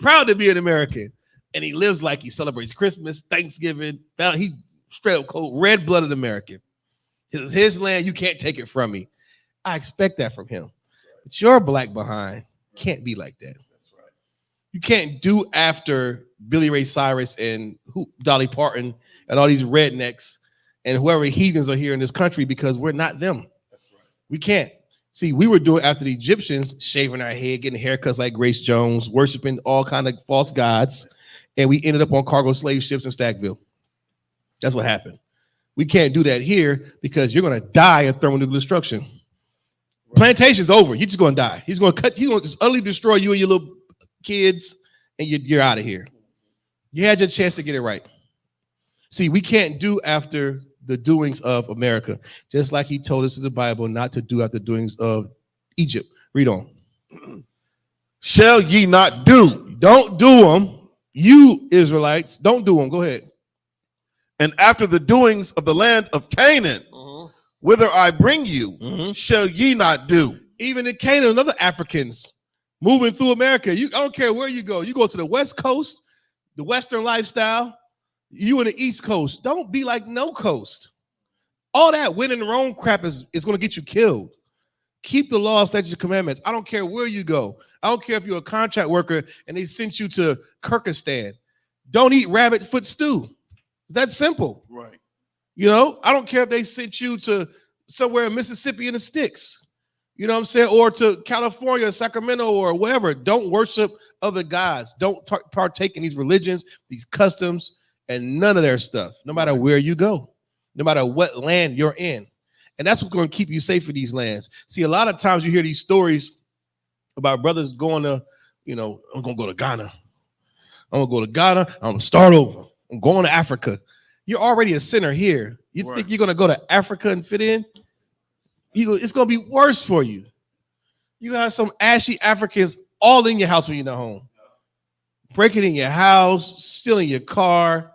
S6: proud to be an American. And he lives like he celebrates Christmas, Thanksgiving. He straight up cold, red-blooded American. It's his land, you can't take it from me. I expect that from him. But your black behind can't be like that. That's right. You can't do after Billy Ray Cyrus and Dolly Parton and all these rednecks and whoever heathens are here in this country because we're not them. That's right. We can't. See, we were doing after the Egyptians, shaving our head, getting haircuts like Grace Jones, worshiping all kind of false gods, and we ended up on cargo slave ships in Stackville. That's what happened. We can't do that here because you're going to die in thermonuclear destruction. Right. Plantation's over. You're just going to die. He's going to just utterly destroy you and your little kids, and you're out of here. You had your chance to get it right. See, we can't do after the doings of America, just like he told us in the Bible not to do after the doings of Egypt. Read on.
S7: Shall ye not do?
S6: Don't do them. You Israelites, don't do them. Go ahead.
S7: And after the doings of the land of Canaan, whither I bring you, shall ye not do?
S6: Even in Canaan, other Africans moving through America. I don't care where you go. You go to the West Coast, the Western lifestyle. You in the East Coast. Don't be like no coast. All that winning the wrong crap is going to get you killed. Keep the law, statutes, and commandments. I don't care where you go. I don't care if you're a contract worker and they sent you to Kyrgyzstan. Don't eat rabbit foot stew. That's simple.
S7: Right.
S6: You know, I don't care if they sent you to somewhere in Mississippi in the sticks. You know what I'm saying? Or to California, Sacramento, or wherever. Don't worship other gods. Don't partake in these religions, these customs, and none of their stuff, no matter where you go, no matter what land you're in. And that's what's going to keep you safe in these lands. See, a lot of times you hear these stories about brothers going to, I'm going to go to Ghana. I'm going to go to Ghana. I'm going to start over. I'm going to Africa. You're already a sinner here. You think you're going to go to Africa and fit in? It's going to be worse for you. You have some ashy Africans all in your house when you're not home. Breaking in your house, stealing your car.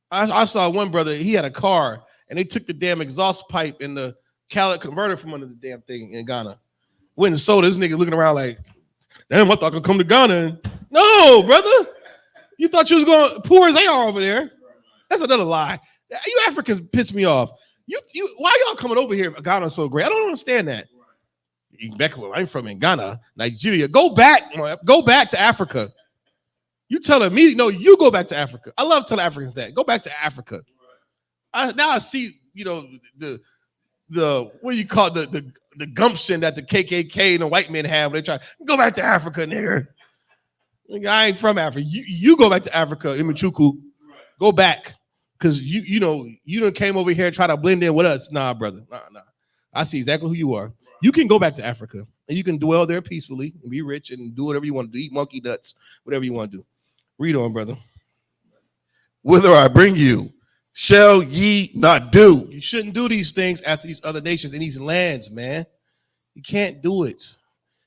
S6: I saw one brother, he had a car, and they took the damn exhaust pipe and the catalytic converter from under the damn thing in Ghana. Went and sold it. This nigga looking around like, damn, I thought I could come to Ghana. No, brother. You thought you was going poor as they are over there. That's another lie. You Africans piss me off. Why y'all coming over here if Ghana's so great? I don't understand that. Back where I'm from in Ghana, Nigeria. Go back to Africa. You telling me, no, you go back to Africa. I love telling Africans that. Go back to Africa. Now I see, the what do you call it, the gumption that the KKK and the white men have when they try, go back to Africa, nigga. I ain't from Africa. You go back to Africa, Imachuku. Go back. Because you done came over here and try to blend in with us. Nah, brother. Nah. I see exactly who you are. You can go back to Africa and you can dwell there peacefully and be rich and do whatever you want to do. Eat monkey nuts, whatever you want to do. Read on, brother.
S7: Whither I bring you, shall ye not do?
S6: You shouldn't do these things after these other nations in these lands, man. You can't do it.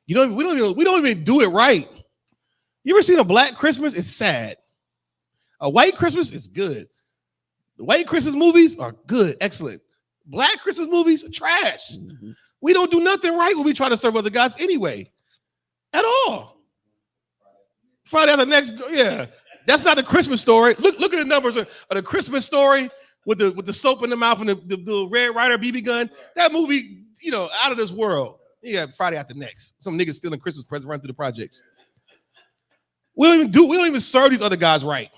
S6: We don't even do it right. You ever seen a black Christmas? It's sad. A white Christmas is good. The white Christmas movies are good, excellent. Black Christmas movies are trash. Mm-hmm. We don't do nothing right when we try to serve other gods anyway. At all. Friday after next, yeah. That's not the Christmas Story. Look at the numbers of the Christmas Story with the soap in the mouth and the Red Ryder BB gun. That movie, out of this world. Yeah, Friday after next. Some niggas stealing Christmas presents running through the projects. We don't even serve these other guys right.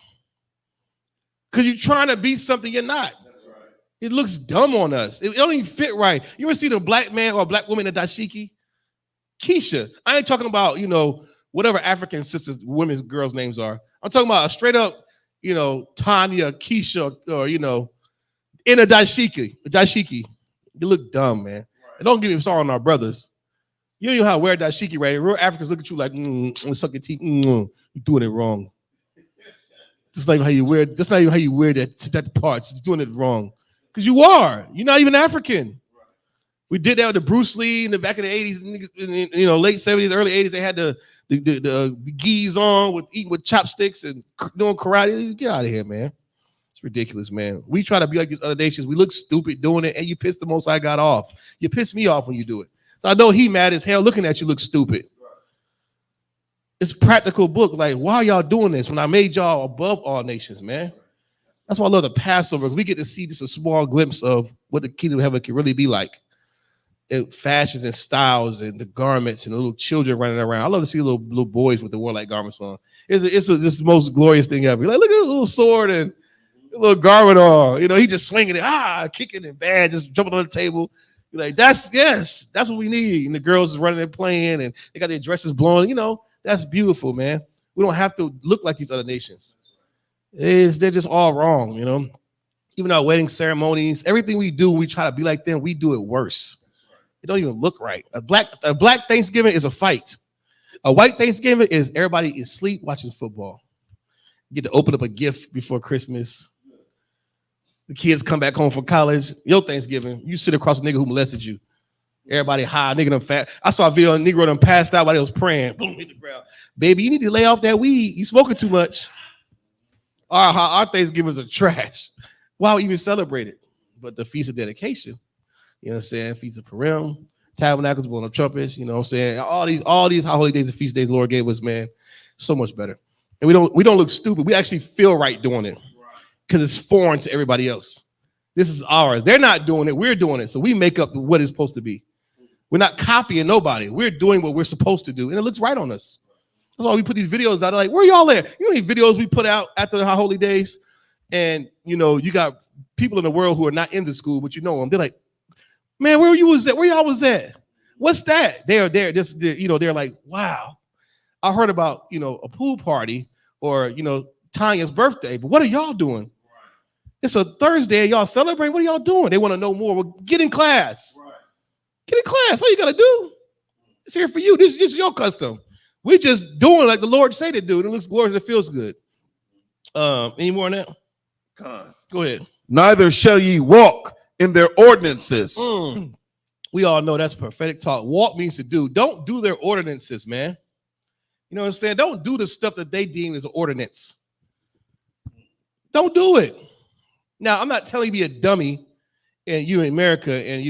S6: Because you're trying to be something you're not. That's right. It looks dumb on us. It don't even fit right. You ever see a black man or a black woman in a dashiki? Keisha. I ain't talking about, whatever African sisters, women's, girls' names are. I'm talking about a straight up, Tanya, Keisha, or, in a dashiki. You look dumb, man. Right. And don't get me started on our brothers. You don't know how to wear dashiki, right? Real Africans look at you like, suck your teeth. You're doing it wrong. Just like how you wear, that's not even how you wear that part. It's doing it wrong. Because you are. You're not even African. We did that with the Bruce Lee in the back in the 80s, late 70s, early 80s. They had the gis on eating with chopsticks and doing karate. Get out of here, man. It's ridiculous, man. We try to be like these other nations. We look stupid doing it, and you piss the Most High God off. You piss me off when you do it. So I know he mad as hell looking at you look stupid. It's a practical book. Like, why are y'all doing this when I made y'all above all nations, man? That's why I love the Passover. We get to see just a small glimpse of what the kingdom of heaven can really be like. Fashions and styles and the garments and the little children running around. I love to see little boys with the warlike garments on. This is the most glorious thing ever. Like, look at his little sword and a little garment on. He just swinging it, kicking it bad, just jumping on the table. You're like, that's what we need. And the girls is running and playing and they got their dresses blowing. That's beautiful, man. We don't have to look like these other nations. They're just all wrong, Even our wedding ceremonies, everything we do, we try to be like them, we do it worse. It don't even look right. A black Thanksgiving is a fight. A white Thanksgiving is everybody is asleep watching football. You get to open up a gift before Christmas. The kids come back home from college. Your Thanksgiving, you sit across a nigga who molested you. Everybody high, nigga done fat. I saw a video of a Negro done passed out while they was praying. Boom, hit the ground. Baby, you need to lay off that weed. You smoking too much. Our Thanksgivings are trash. Why we even celebrate it? But the Feast of Dedication, you know what I'm saying? Feast of Purim, Tabernacles, blowing up trumpets, you know what I'm saying? All these high holy days and feast days the Lord gave us, man, so much better. And we don't look stupid. We actually feel right doing it because it's foreign to everybody else. This is ours. They're not doing it. We're doing it. So we make up what it's supposed to be. We're not copying nobody. We're doing what we're supposed to do. And it looks right on us. That's why we put these videos out. Like, where y'all at? You know these videos we put out after the high holy days? And, you got people in the world who are not in the school, but you know them. They're like, man, where you was at? Where y'all was at? What's that? They're like, wow. I heard about, a pool party or, Tanya's birthday, but what are y'all doing? It's a Thursday. Y'all celebrate. What are y'all doing? They want to know more. Well, get in class. Right. Get in class. All you got to do. It's here for you. This is your custom. We just doing like the Lord say to do. And it looks glorious. It feels good. Any more on that? Go ahead.
S7: Neither shall ye walk in their ordinances.
S6: We all know that's prophetic talk. Walk means to do. Don't do their ordinances, man. You know what I'm saying? Don't do the stuff that they deem as an ordinance. Don't do it. Now, I'm not telling you to be a dummy and you in America and,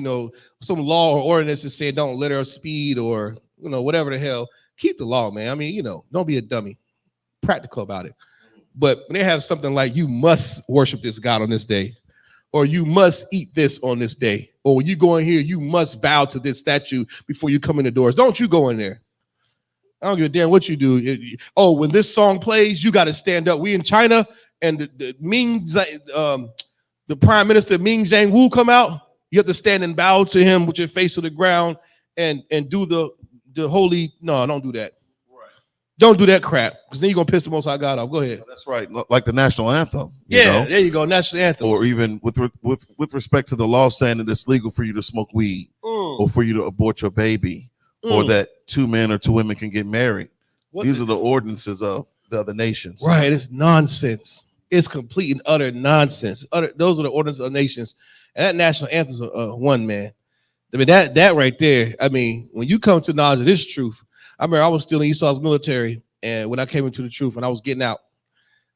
S6: some law or ordinance is saying don't let her speed or, whatever the hell. Keep the law, man. I mean, don't be a dummy. Practical about it. But when they have something like you must worship this God on this day, or you must eat this on this day, or when you go in here, you must bow to this statue before you come in the doors. Don't you go in there. I don't give a damn what you do. When this song plays, you got to stand up. We in China, and the Prime Minister Ming Zhang-Wu come out. You have to stand and bow to him with your face to the ground and do the holy. No, don't do that. Right. Don't do that crap because then you're gonna piss the Most High God off. Go ahead.
S7: That's right, like the national anthem.
S6: There you go, national anthem.
S7: Or even with respect to the law saying that it's legal for you to smoke weed, or for you to abort your baby, or that 2 men or 2 women can get married. These are the ordinances of the other nations.
S6: Right. It's nonsense. It's complete and utter nonsense. Those are the ordinances of nations. And that national anthem is one, man. I mean, that right there, I mean, when you come to knowledge of this truth, I remember I was still in Esau's military, and when I came into the truth and I was getting out,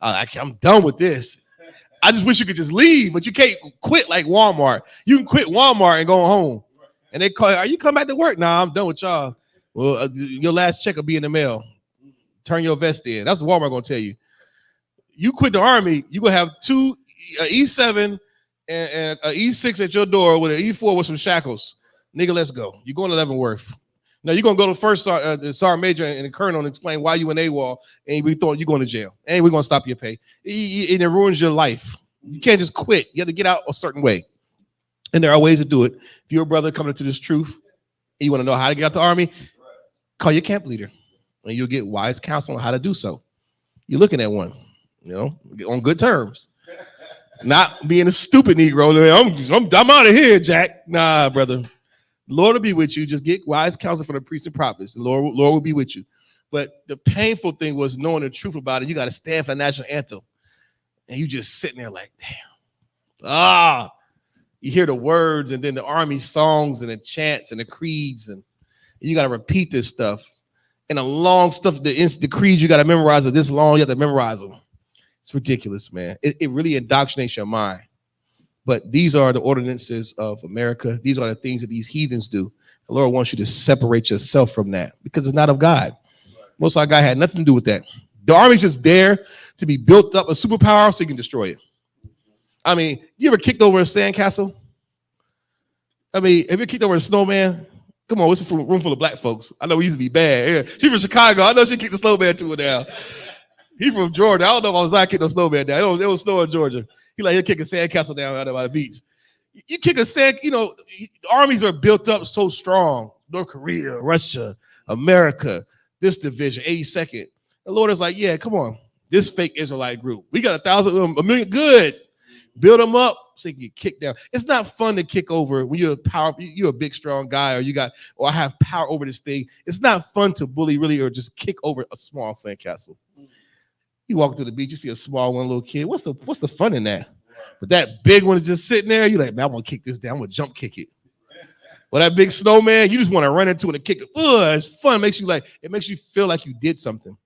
S6: I'm done with this. I just wish you could just leave, but you can't quit like Walmart. You can quit Walmart and go home. And they call you, are you coming back to work? Nah, I'm done with y'all. Well, your last check will be in the mail. Turn your vest in. That's what Walmart going to tell you. You quit the army, you're going to have two E7 and an E6 at your door with an E4 with some shackles. Nigga, let's go. You're going to Leavenworth. Now you're going to go to first sergeant major and the colonel and explain why you in AWOL and we thought you're going to jail. And we're going to stop your pay. And it ruins your life. You can't just quit. You have to get out a certain way. And there are ways to do it. If you're a brother coming into this truth and you want to know how to get out the army, call your camp leader and you'll get wise counsel on how to do so. You're looking at one, you know, on good terms. Not being a stupid Negro. I'm out of here, Jack. Nah, brother. The Lord will be with you. Just get wise counsel from the priests and prophets. The Lord will be with you. But the painful thing was knowing the truth about it. You got to stand for the national anthem. And you just sitting there like, damn. You hear the words and then the army songs and the chants and the creeds. And you got to repeat this stuff. And the long stuff, the creeds, you got to memorize it this long. You have to memorize them. It's ridiculous, man. It really indoctrinates your mind. But these are the ordinances of America. These are the things that these heathens do. The Lord wants you to separate yourself from that because it's not of God. Most of our God had nothing to do with that. The army's just there to be built up a superpower so you can destroy it. I mean, you ever kicked over a sandcastle? I mean, have you kicked over a snowman? Come on, it's a room full of black folks. I know we used to be bad. Yeah. She from Chicago. I know she kicked the snowman to it down. He from Georgia. I don't know if I was kicked the snowman down. It was snow in Georgia. He'll kick a sandcastle down out by the beach. You kick a sand, the armies are built up so strong. North Korea, Russia, America, this division, 82nd. The Lord is like, yeah, come on. This fake Israelite group. We got 1,000, a million, good. Build them up so you can get kicked down. It's not fun to kick over when you're a big, strong guy, or I have power over this thing. It's not fun to bully really or just kick over a small sandcastle. You walk to the beach, you see a small one, little kid. What's the fun in that? But that big one is just sitting there. You're like, man, I'm gonna kick this down. I'm gonna jump kick it. Well, that big snowman, you just want to run into it and kick it. It's fun. It makes you feel like you did something.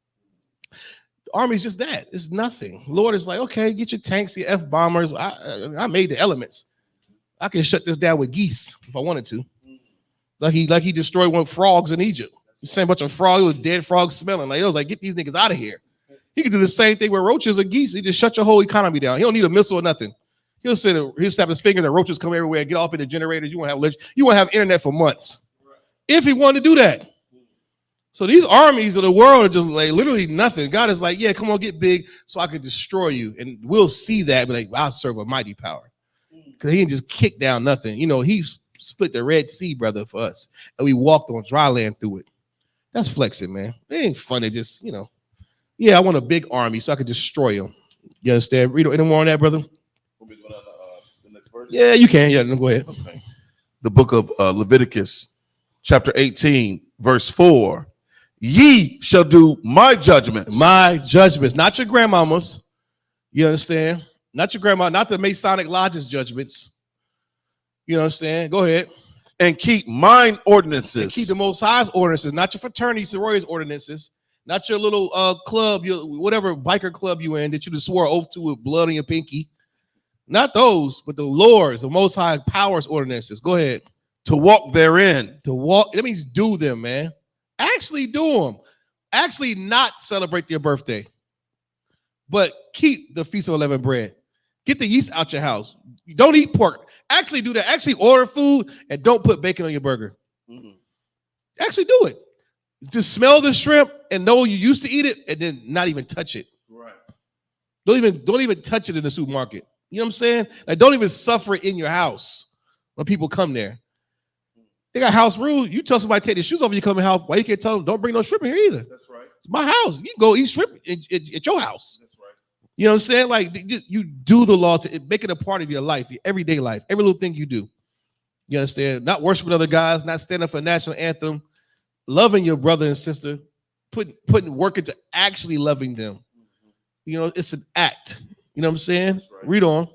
S6: The army's just that. It's nothing. Lord is like, okay, get your tanks, your F-bombers. I made the elements. I can shut this down with geese if I wanted to. Like he destroyed one of frogs in Egypt. The same bunch of frogs, with dead frogs smelling. Like it was like, get these niggas out of here. He can do the same thing with roaches or geese. He just shut your whole economy down. He don't need a missile or nothing. He'll snap his fingers and roaches come everywhere and get off in the generators. You won't have internet for months. If he wanted to do that. So these armies of the world are just like literally nothing. God is like, yeah, come on, get big so I can destroy you. And we'll see that, but like, I'll serve a mighty power. Because he didn't just kick down nothing. He split the Red Sea, brother, for us. And we walked on dry land through it. That's flexing, man. It ain't fun to just, yeah, I want a big army so I can destroy them. You understand? Read any more on that, brother?
S7: We'll be going on the next verse.
S6: Yeah, you can. Yeah, no, go ahead.
S7: Okay. The book of Leviticus, chapter 18, verse 4. Ye shall do my judgments.
S6: My judgments, not your grandmama's. You understand? Not your grandma, not the Masonic Lodge's judgments. You understand? Go ahead.
S7: And keep mine ordinances.
S6: And keep the Most High's ordinances, not your fraternity, sororities ordinances. Not your little club, whatever biker club you in that you just swore oath to with blood on your pinky. Not those, but the Lord's, the Most High powers ordinances. Go ahead.
S7: To walk therein.
S6: To walk, that means do them, man. Actually do them. Actually not celebrate your birthday. But keep the Feast of Unleavened Bread. Get the yeast out your house. Don't eat pork. Actually do that. Actually order food and don't put bacon on your burger. Mm-hmm. Actually do it. To smell the shrimp and know you used to eat it and then not even touch it.
S7: Right.
S6: Don't even touch it in the supermarket. You know what I'm saying? Like, don't even suffer it in your house when people come there. They got house rules. You tell somebody to take their shoes off when you come in the house. Why you can't tell them don't bring no shrimp in here either?
S7: That's right.
S6: It's my house. You can go eat shrimp at your house.
S7: That's right.
S6: You know what I'm saying? Like, you do the law to make it a part of your life, your everyday life, every little thing you do. You understand? Not worshiping other guys, not standing up for a national anthem. Loving your brother and sister, putting work into actually loving them. You know, it's an act. You know what I'm saying?
S7: Right.
S6: Read on.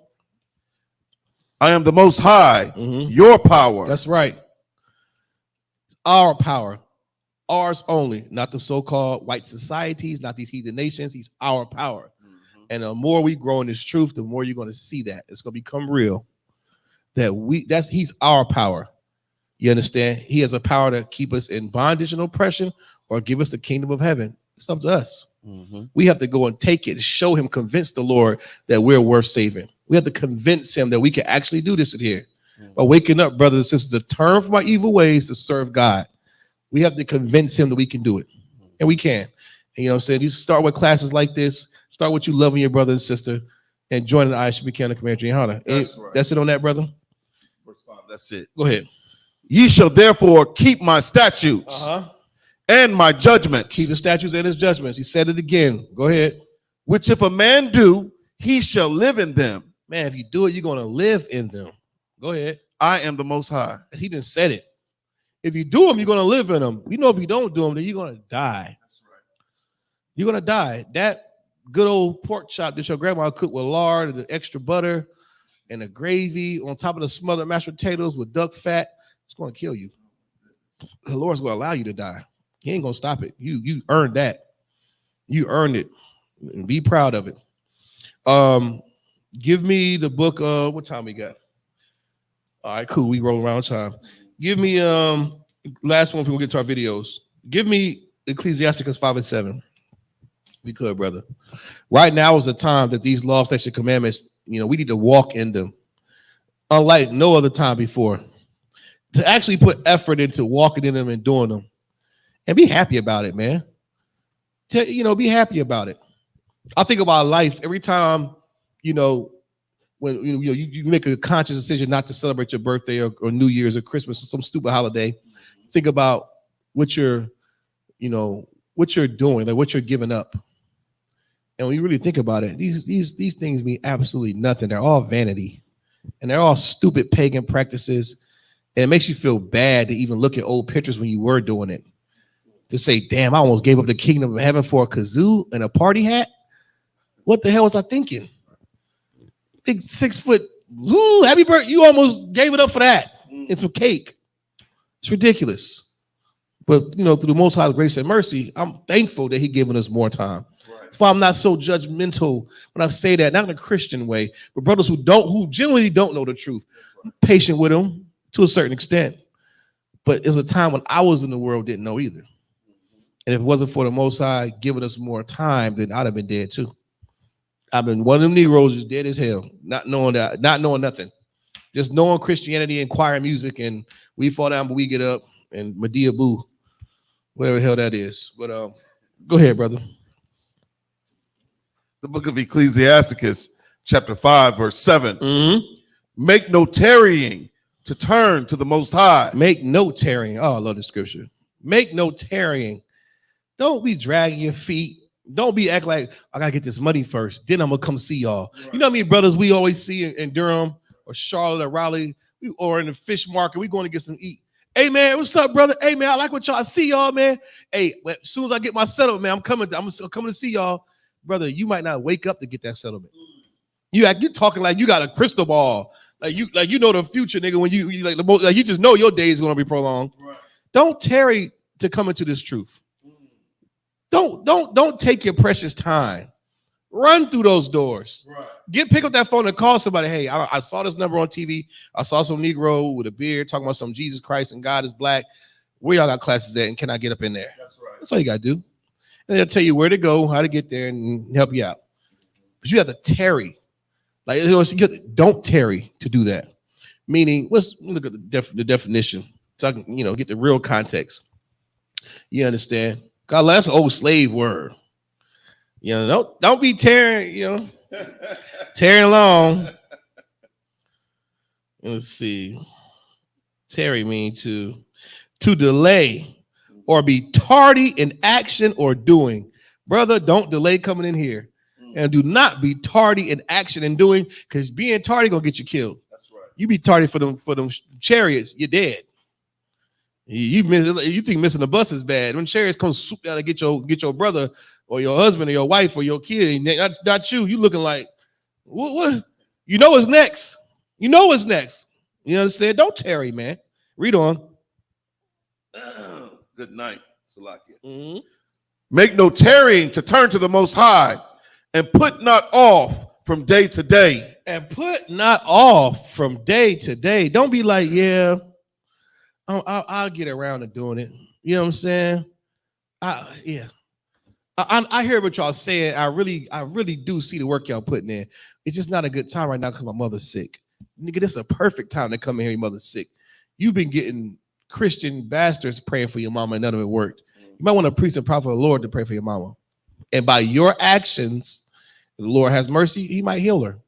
S7: I am the Most High,
S6: Mhm.
S7: your power.
S6: That's right. Our power. Ours only, not the so-called white societies, not these heathen nations. He's our power. And the more we grow in this truth, the more you're going to see that. It's going to become real. He's our power. You understand? He has a power to keep us in bondage and oppression or give us the kingdom of heaven. It's up to us. We have to go and take it, show him, convince the Lord that we're worth saving. We have to convince him that we can actually do this in here. By waking up, brothers and sisters, to turn from our evil ways to serve God. We have to convince him that we can do it. And we can. And you know what I'm saying? You start with classes like this. Start with you loving your brother and sister and joining the Isupk Fayetteville Community Honor.
S7: That's right.
S6: That's it on that, brother?
S7: Verse 5, that's it.
S6: Go ahead.
S7: Ye shall therefore keep my statutes and my judgments.
S6: Keep the statutes and his judgments. He said it again. Go ahead.
S7: Which if a man do, he shall live in them.
S6: Man, if you do it, you're going to live in them. Go ahead.
S7: I am the Most High.
S6: He didn't said it. If you do them, you're going to live in them. You know, if you don't do them, then you're going to die.
S7: That's right.
S6: You're going to die. That good old pork chop that your grandma cooked with lard and the extra butter and the gravy on top of the smothered mashed potatoes with duck fat, it's going to kill you. The Lord's going to allow you to die. He ain't going to stop it. You earned that. You earned it. And be proud of it. Give me the book. What time we got? All right, cool. We roll around time. Give me last one before we get to our videos. Give me Ecclesiasticus 5 and 7. We could, brother. Right now is the time that these law, statutes, commandments, you know, we need to walk in them. Unlike no other time before. To actually put effort into walking in them and doing them. And be happy about it, man. Be happy about it. I think about life every time, when you make a conscious decision not to celebrate your birthday or New Year's or Christmas or some stupid holiday. Think about what you're doing, like what you're giving up. And when you really think about it, these things mean absolutely nothing. They're all vanity, and they're all stupid pagan practices. And it makes you feel bad to even look at old pictures when you were doing it. To say, damn, I almost gave up the kingdom of heaven for a kazoo and a party hat. What the hell was I thinking? Big 6 foot, happy birthday. You almost gave it up for that. It's a cake. It's ridiculous. But, through the Most High grace and mercy, I'm thankful that He given us more time. Right. That's why I'm not so judgmental when I say that, not in a Christian way, but brothers who generally don't know the truth. I'm patient with them to a certain extent. But it was a time when I was in the world, didn't know either. And if it wasn't for the Most High giving us more time, then I'd have been dead too. I've been one of them Negroes who's dead as hell, not knowing nothing. Just knowing Christianity and choir music, and we fall down, but we get up, and Medea Boo, whatever the hell that is. But go ahead, brother.
S7: The book of Ecclesiasticus, chapter 5, verse 7. Make no tarrying to turn to the Most High.
S6: Make no tarrying. Oh, I love the scripture. Make no tarrying. Don't be dragging your feet. Don't be acting like, I got to get this money first. Then I'm going to come see y'all. Right. You know what I mean, brothers we always see in Durham or Charlotte or Raleigh or in the fish market. We going to get some eat. Hey, man, what's up, brother? Hey, man, I like what y'all see y'all, man. Hey, as soon as I get my settlement, man, I'm coming to see y'all. Brother, you might not wake up to get that settlement. You talking like you got a crystal ball. Like you know the future, nigga, when you you just know your day is going to be prolonged. Right. Don't tarry to come into this truth. Don't take your precious time. Run through those doors. Right. Pick up that phone and call somebody. Hey, I saw this number on TV. I saw some Negro with a beard talking about some Jesus Christ and God is black. Where y'all got classes at? And can I get up in there? That's right. That's all you got to do. And they'll tell you where to go, how to get there, and help you out. But you have to tarry. Like, don't tarry to do that. Meaning, let's look at the definition so I can, get the real context. You understand? God, that's an old slave word. Don't be tearing, tearing along. Let's see. Tarry means to delay or be tardy in action or doing. Brother, don't delay coming in here. And do not be tardy in action and doing, because being tardy gonna get you killed. That's right. You be tardy for them chariots, you're dead. You think missing the bus is bad? When chariots come swoop down to get your brother or your husband or your wife or your kid, not you. You looking like what? You know what's next. You know what's next. You understand? Don't tarry, man. Read on.
S7: Good night, Salakia.
S6: Mm-hmm.
S7: Make no tarrying to turn to the Most High, and put not off from day to day.
S6: And put not off from day to day. Don't be like, yeah, I'll get around to doing it. You know what I'm saying? I hear what y'all saying. I really do see the work y'all putting in. It's just not a good time right now because my mother's sick. Nigga, this is a perfect time to come in here. Your mother's sick. You've been getting Christian bastards praying for your mama and none of it worked. You might want a priest and prophet of the Lord to pray for your mama. And by your actions, the Lord has mercy. He might heal her.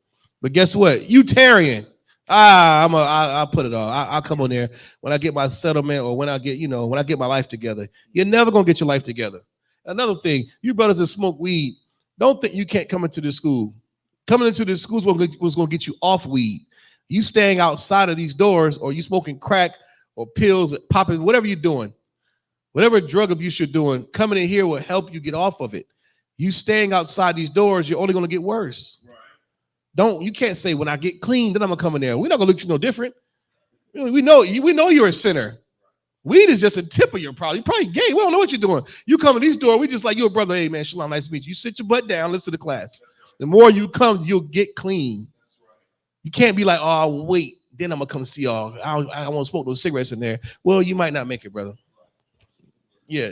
S6: But guess what? You tarrying. I'll put it on. I'll come on there when I get my settlement or when I get my life together. You're never going to get your life together. Another thing, you brothers that smoke weed, don't think you can't come into this school. Coming into this school was going to get you off weed. You staying outside of these doors or you smoking crack or pills, popping, whatever you're doing, whatever drug abuse you're doing, coming in here will help you get off of it. You staying outside these doors, you're only going to get worse. Right. You can't say when I get clean, then I'm going to come in there. We're not going to look at you no different. We know you're a sinner. Weed is just a tip of your problem. You're probably gay. We don't know what you're doing. You come in these doors, we just like, you're a brother. Hey, man, shalom, nice to meet you. You sit your butt down, listen to the class. The more you come, you'll get clean. You can't be like, oh, wait, then I'm going to come see y'all. I won't smoke those cigarettes in there. Well, you might not make it, brother. Yeah,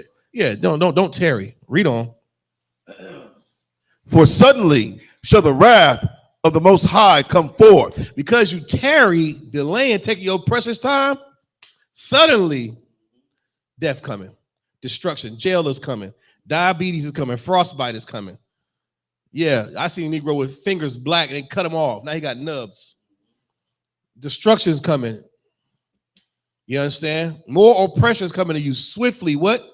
S6: don't tarry. Read on.
S7: For suddenly shall the wrath of the Most High come forth.
S6: Because you tarry, delaying, taking your precious time, suddenly death coming, destruction, jail is coming, diabetes is coming, frostbite is coming. Yeah, I seen a Negro with fingers black and they cut them off. Now he got nubs. Destruction is coming. You understand? More oppression is coming to you swiftly. What?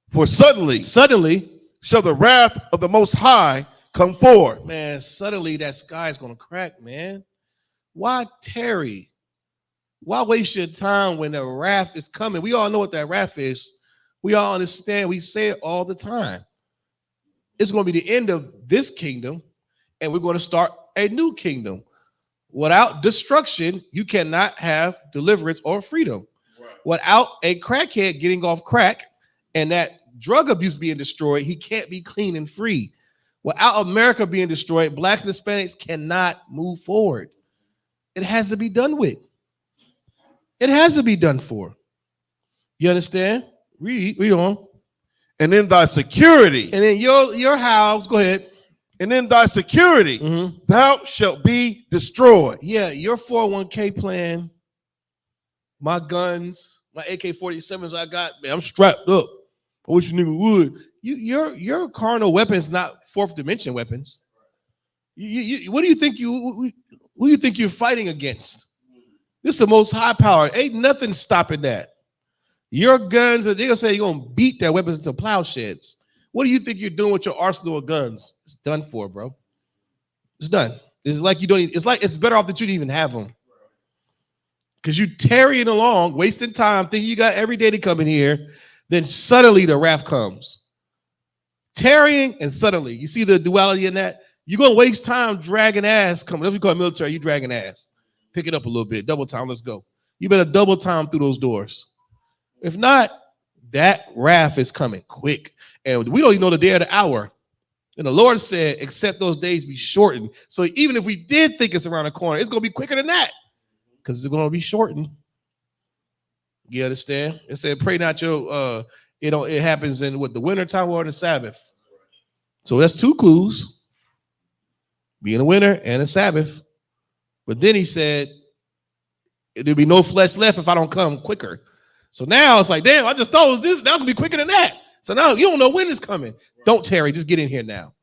S7: For suddenly shall the wrath of the Most High come forth.
S6: Man, suddenly that sky is going to crack, man. Why tarry? Why waste your time when the wrath is coming? We all know what that wrath is. We all understand. We say it all the time. It's going to be the end of this kingdom, and we're going to start a new kingdom. Without destruction, you cannot have deliverance or freedom. Right. Without a crackhead getting off crack and that drug abuse being destroyed, he can't be clean and free. Without America being destroyed, blacks and Hispanics cannot move forward. It has to be done with. It has to be done for. You understand? Read on.
S7: And in thy security.
S6: And in your house, go ahead.
S7: And in thy security, thou shalt be destroyed.
S6: Yeah, your 401k plan, my guns, my AK-47s I got, man, I'm strapped up. I wish you nigga would. Your carnal weapons, not fourth dimension weapons. What do you think who you think you're fighting against? This is the Most High power. Ain't nothing stopping that. Your guns, they're gonna say you're gonna beat their weapons into plowshares. What do you think you're doing with your arsenal of guns? It's done for, bro. It's done. It's like you don't even, it's better off that you didn't even have them. Because you tarrying along, wasting time, thinking you got every day to come in here, then suddenly the wrath comes. Tarrying and suddenly. You see the duality in that? You're gonna waste time dragging ass coming. That's what we call it military, you dragging ass. Pick it up a little bit, double time, let's go. You better double time through those doors. If not, that wrath is coming quick. And we don't even know the day or the hour. And the Lord said, except those days be shortened. So even if we did think it's around the corner, it's going to be quicker than that because it's going to be shortened. You understand? It said, pray not your, it happens in the winter time or the Sabbath. So that's two clues. Be in the winter and a Sabbath. But then he said, there'll be no flesh left if I don't come quicker. So now it's like, damn, I just thought it was this. Now it's going to be quicker than that. So now you don't know when it's coming. Don't tarry. Just get in here now.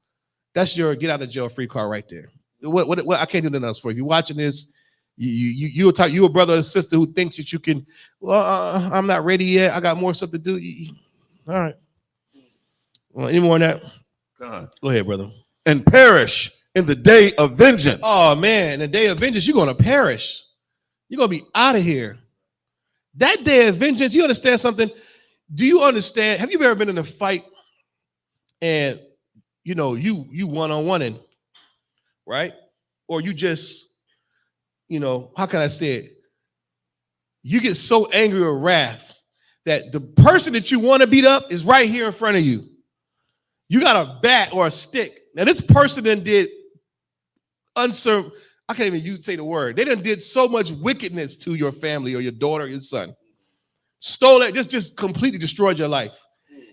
S6: That's your get out of jail free card right there. What I can't do nothing else for you. If you're watching this, you a brother or sister who thinks that you can, I'm not ready yet. I got more stuff to do. All right. Well, any more on that?
S7: God.
S6: Go ahead, brother.
S7: And perish in the day of vengeance.
S6: Oh, man. In the day of vengeance, you're going to perish. You're going to be out of here. That day of vengeance, you understand something? Do you understand? Have you ever been in a fight and you know you one-on-one, right? Or you just, you know, how can I say it? You get so angry or wrath that the person that you want to beat up is right here in front of you. You got a bat or a stick. Now this person then did I can't even say the word. They done did so much wickedness to your family or your daughter or your son. Stole it, just completely destroyed your life.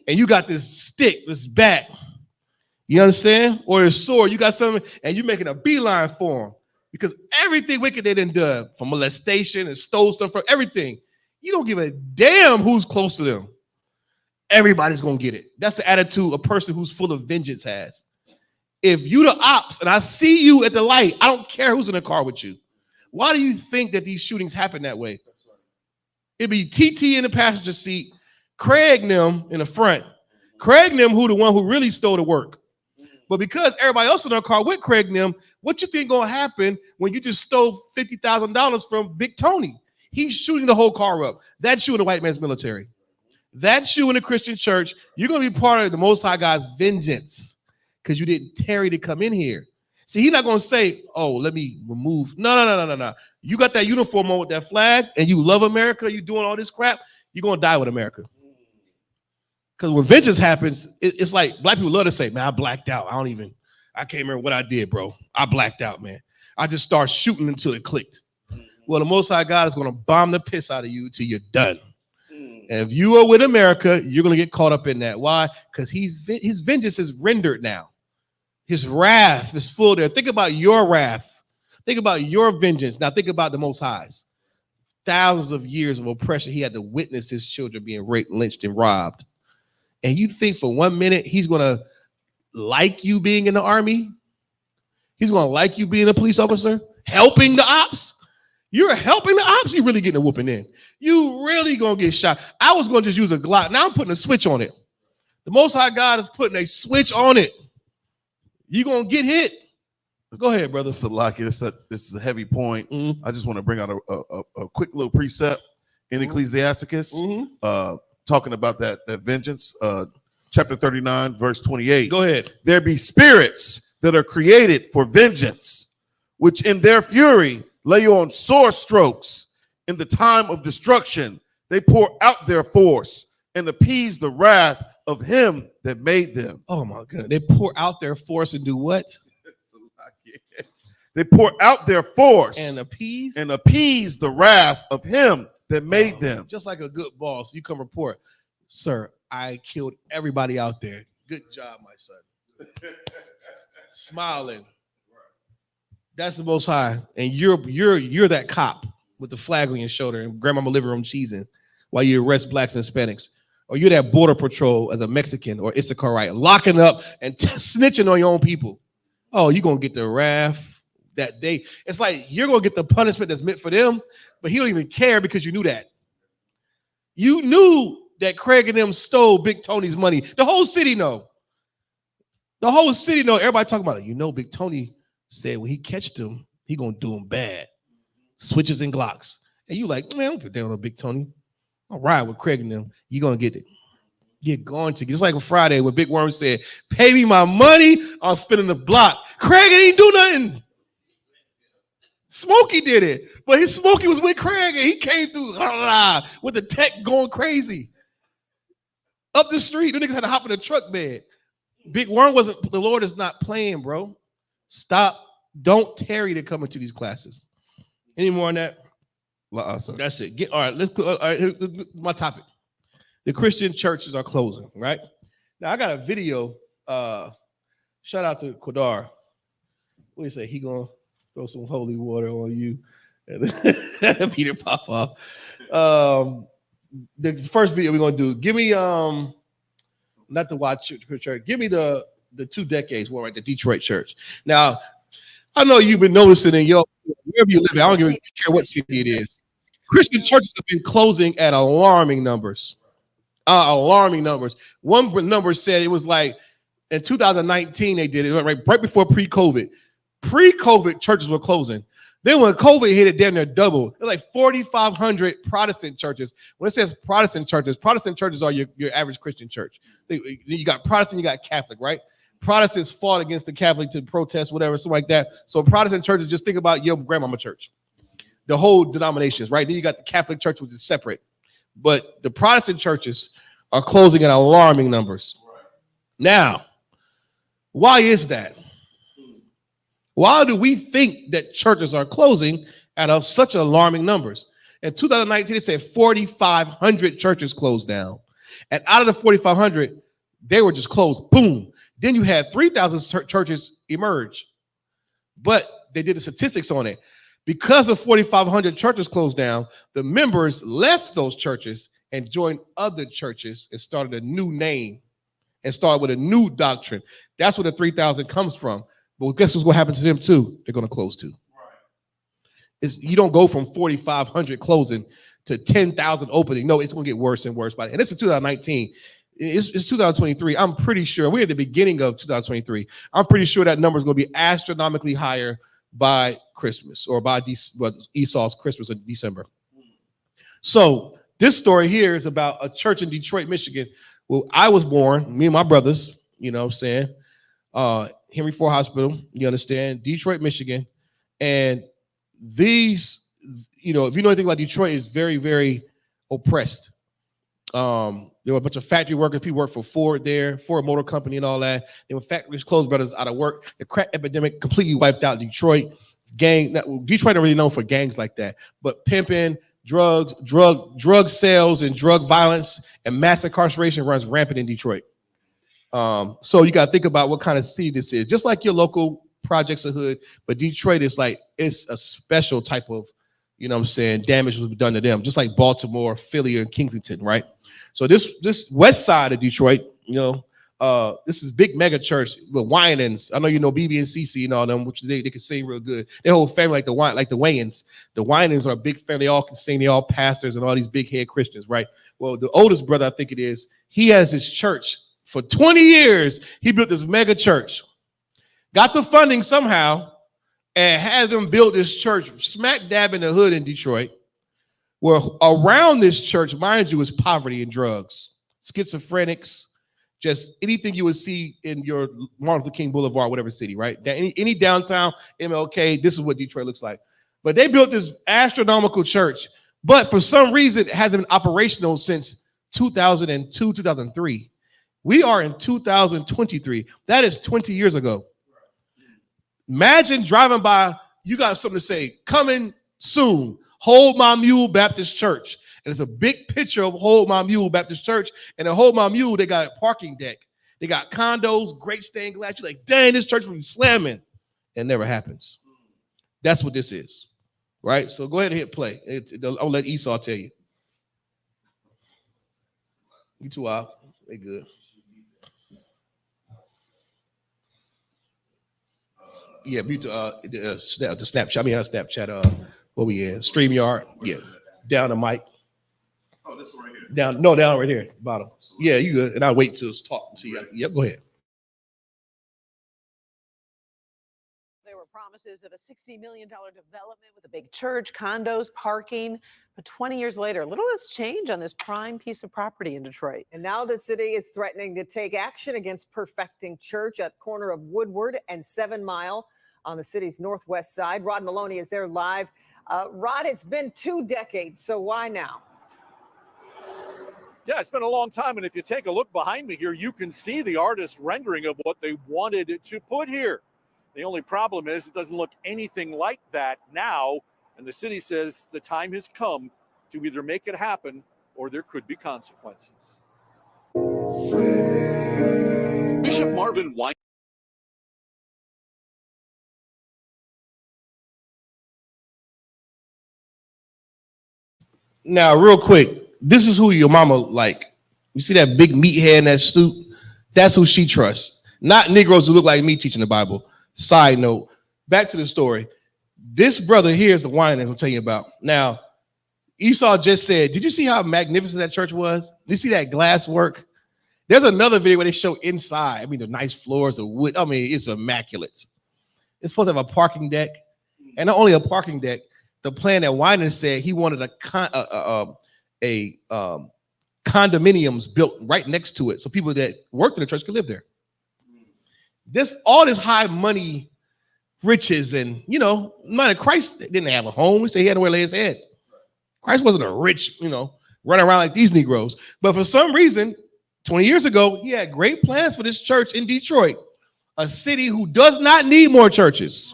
S6: And you got this stick, this bat. You understand? Or a sword. You got something, and you're making a beeline for them. Because everything wicked they done done, from molestation and stole stuff from everything. You don't give a damn who's close to them. Everybody's gonna get it. That's the attitude a person who's full of vengeance has. If you the ops and I see you at the light, I don't care who's in the car with you. Why do you think that these shootings happen that way? It'd be TT in the passenger seat, Craig and them in the front. Craig and them who the one who really stole the work. But because everybody else in the car with Craig and them, what you think gonna happen when you just stole $50,000 from Big Tony? He's shooting the whole car up. That's you in the white man's military. That's you in the Christian church. You're gonna be part of the Most High God's vengeance because you didn't tarry to come in here. See, he's not gonna say, "Oh, let me remove." No. You got that uniform on with that flag, and you love America. You doing all this crap. You're gonna die with America. Because when vengeance happens, it's like black people love to say, "Man, I blacked out. I can't remember what I did, bro. I blacked out, man. I just start shooting until it clicked." Well, the Most High God is gonna bomb the piss out of you till you're done. And if you are with America, you're gonna get caught up in that. Why? Because his vengeance is rendered now. His wrath is full there. Think about your wrath. Think about your vengeance. Now think about the Most High's. Thousands of years of oppression. He had to witness his children being raped, lynched, and robbed. And you think for 1 minute he's going to like you being in the army? He's going to like you being a police officer? Helping the ops? You're helping the ops? You're really getting a whooping in. You really going to get shot. I was going to just use a Glock. Now I'm putting a switch on it. The Most High God is putting a switch on it. You're going to get hit. Go ahead, brother.
S7: Salaki, this is a heavy point. Mm-hmm. I just want to bring out a quick little precept in Ecclesiasticus, talking about that vengeance. Chapter 39, verse 28.
S6: Go ahead.
S7: There be spirits that are created for vengeance, which in their fury lay on sore strokes. In the time of destruction, they pour out their force and appease the wrath of him that made them.
S6: Oh my God. They pour out their force and do what?
S7: They pour out their force
S6: and appease
S7: the wrath of him that made them.
S6: Just like a good boss, you come report, "Sir, I killed everybody out there. Good job, my son." Smiling. That's the Most High, and you're that cop with the flag on your shoulder and grandmama living room cheesing while you arrest blacks and Hispanics. Or you're that border patrol as a Mexican or Issakarite, locking up and snitching on your own people. Oh, you're going to get the wrath that day. It's like you're going to get the punishment that's meant for them, but he don't even care because you knew that. You knew that Craig and them stole Big Tony's money. The whole city know. The whole city know. Everybody talking about it. You know, Big Tony said when he catched him, he going to do him bad. Switches and Glocks. And you like, "Man, I don't get down on Big Tony. I'll ride with Craig and them." You're going to get it. You're going to. Just like on Friday when Big Worm said, "Pay me my money, I'm spinning the block." Craig didn't do nothing. Smokey did it. But his Smokey was with Craig and he came through with the tech going crazy. Up the street, the niggas had to hop in the truck bed. Big Worm wasn't, the Lord is not playing, bro. Stop. Don't tarry to come into these classes. Any more on that? That's it. All right, my topic. The Christian churches are closing, right? Now I got a video. Shout out to Kodar. What do you say? He gonna throw some holy water on you and Peter pop off. The first video we're gonna do. Give me not the watch church. Give me the 2 decades war at the Detroit church. Now I know you've been noticing in your wherever you live. I don't even care what city it is. Christian churches have been closing at alarming numbers. Alarming numbers. One number said it was like in 2019 they did it right before pre-COVID. Pre-COVID churches were closing. Then when COVID hit, it damn near doubled. It was like 4,500 Protestant churches. When it says Protestant churches are your average Christian church. You got Protestant, you got Catholic, right? Protestants fought against the Catholic to protest, whatever, something like that. So Protestant churches, just think about your grandmama church. The whole denominations, right? Then you got the Catholic church, which is separate. But the Protestant churches are closing at alarming numbers. Now, why is that? Why do we think that churches are closing at such alarming numbers? In 2019, it said 4,500 churches closed down. And out of the 4,500, they were just closed. Boom. Then you had 3,000 churches emerge. But they did the statistics on it. Because the 4,500 churches closed down, the members left those churches and joined other churches and started a new name and started with a new doctrine. That's where the 3,000 comes from. But guess what's going to happen to them too? They're going to close too. Right. You don't go from 4,500 closing to 10,000 opening. No, it's going to get worse and worse. And this is 2019. It's 2023. I'm pretty sure we're at the beginning of 2023. I'm pretty sure that number is going to be astronomically higher by Christmas or by Esau's Christmas in December. So this story here is about a church in Detroit, Michigan. Well, I was born, me and my brothers, you know what I'm saying? Henry Ford Hospital, you understand, Detroit, Michigan. And these, you know, if you know anything about Detroit, is very, very oppressed. There were a bunch of factory workers. People worked for Ford there, Ford Motor Company and all that. There were factories closed, brothers out of work. The crack epidemic completely wiped out Detroit. Detroit not really known for gangs like that, but pimping, drug sales and drug violence and mass incarceration runs rampant in Detroit. So you got to think about what kind of city this is. Just like your local projects or hood, but Detroit is like, it's a special type of, you know what I'm saying, damage was done to them. Just like Baltimore, Philly, and Kensington, right? So this west side of Detroit, you know, this is big mega church, the Winans. I know you know BB and CC and all them, which they can sing real good. Their whole family like the Wayans. The Winans are a big family. They all can sing. They all pastors and all these big head Christians, right? Well, the oldest brother, I think it is, he has his church. For 20 years, he built this mega church. Got the funding somehow and had them build this church smack dab in the hood in Detroit, where around this church, mind you, is poverty and drugs, schizophrenics, just anything you would see in your Martin Luther King Boulevard, whatever city, right? Any downtown, MLK, this is what Detroit looks like. But they built this astronomical church, but for some reason, it hasn't been operational since 2002, 2003. We are in 2023. That is 20 years ago. Imagine driving by, you got something to say, coming soon, Hold My Mule Baptist Church. And it's a big picture of Hold My Mule Baptist Church. And at Hold My Mule, they got a parking deck. They got condos, great stained glass. You're like, dang, this church will be slamming. It never happens. That's what this is, right? So go ahead and hit play. I'll let Esau tell you. You two out. They good. Yeah, mute the Snapchat. I mean, Snapchat. What we in? StreamYard. Yeah, down the mic.
S7: Oh, this one right here.
S6: Down right here, bottom. Yeah, you good. And I'll wait till it's talking to you. Yep, go ahead.
S8: There were promises of a $60 million development with a big church, condos, parking. But 20 years later, little has changed on this prime piece of property in Detroit.
S9: And now the city is threatening to take action against Perfecting Church at the corner of Woodward and 7 Mile on the city's northwest side. Rod Maloney is there live. Rod, it's been 2 decades, so why now?
S10: Yeah, it's been a long time. And if you take a look behind me here, you can see the artist rendering of what they wanted to put here. The only problem is it doesn't look anything like that now. And the city says the time has come to either make it happen or there could be consequences. Bishop Marvin Wine.
S6: Now, real quick, this is who your mama like. You see that big meathead in that suit? That's who she trusts. Not Negroes who look like me teaching the Bible. Side note, back to the story. This brother here is the wine I'm telling you about. Now, Esau just said, did you see how magnificent that church was? Did you see that glass work? There's another video where they show inside. I mean, the nice floors of wood. I mean, it's immaculate. It's supposed to have a parking deck. And not only a parking deck, the plan that Winan said he wanted condominiums built right next to it so people that worked in the church could live there. All this high money riches, and man, Christ didn't have a home. We say he had nowhere to lay his head. Christ wasn't a rich, running around like these Negroes. But for some reason, 20 years ago, he had great plans for this church in Detroit, a city who does not need more churches,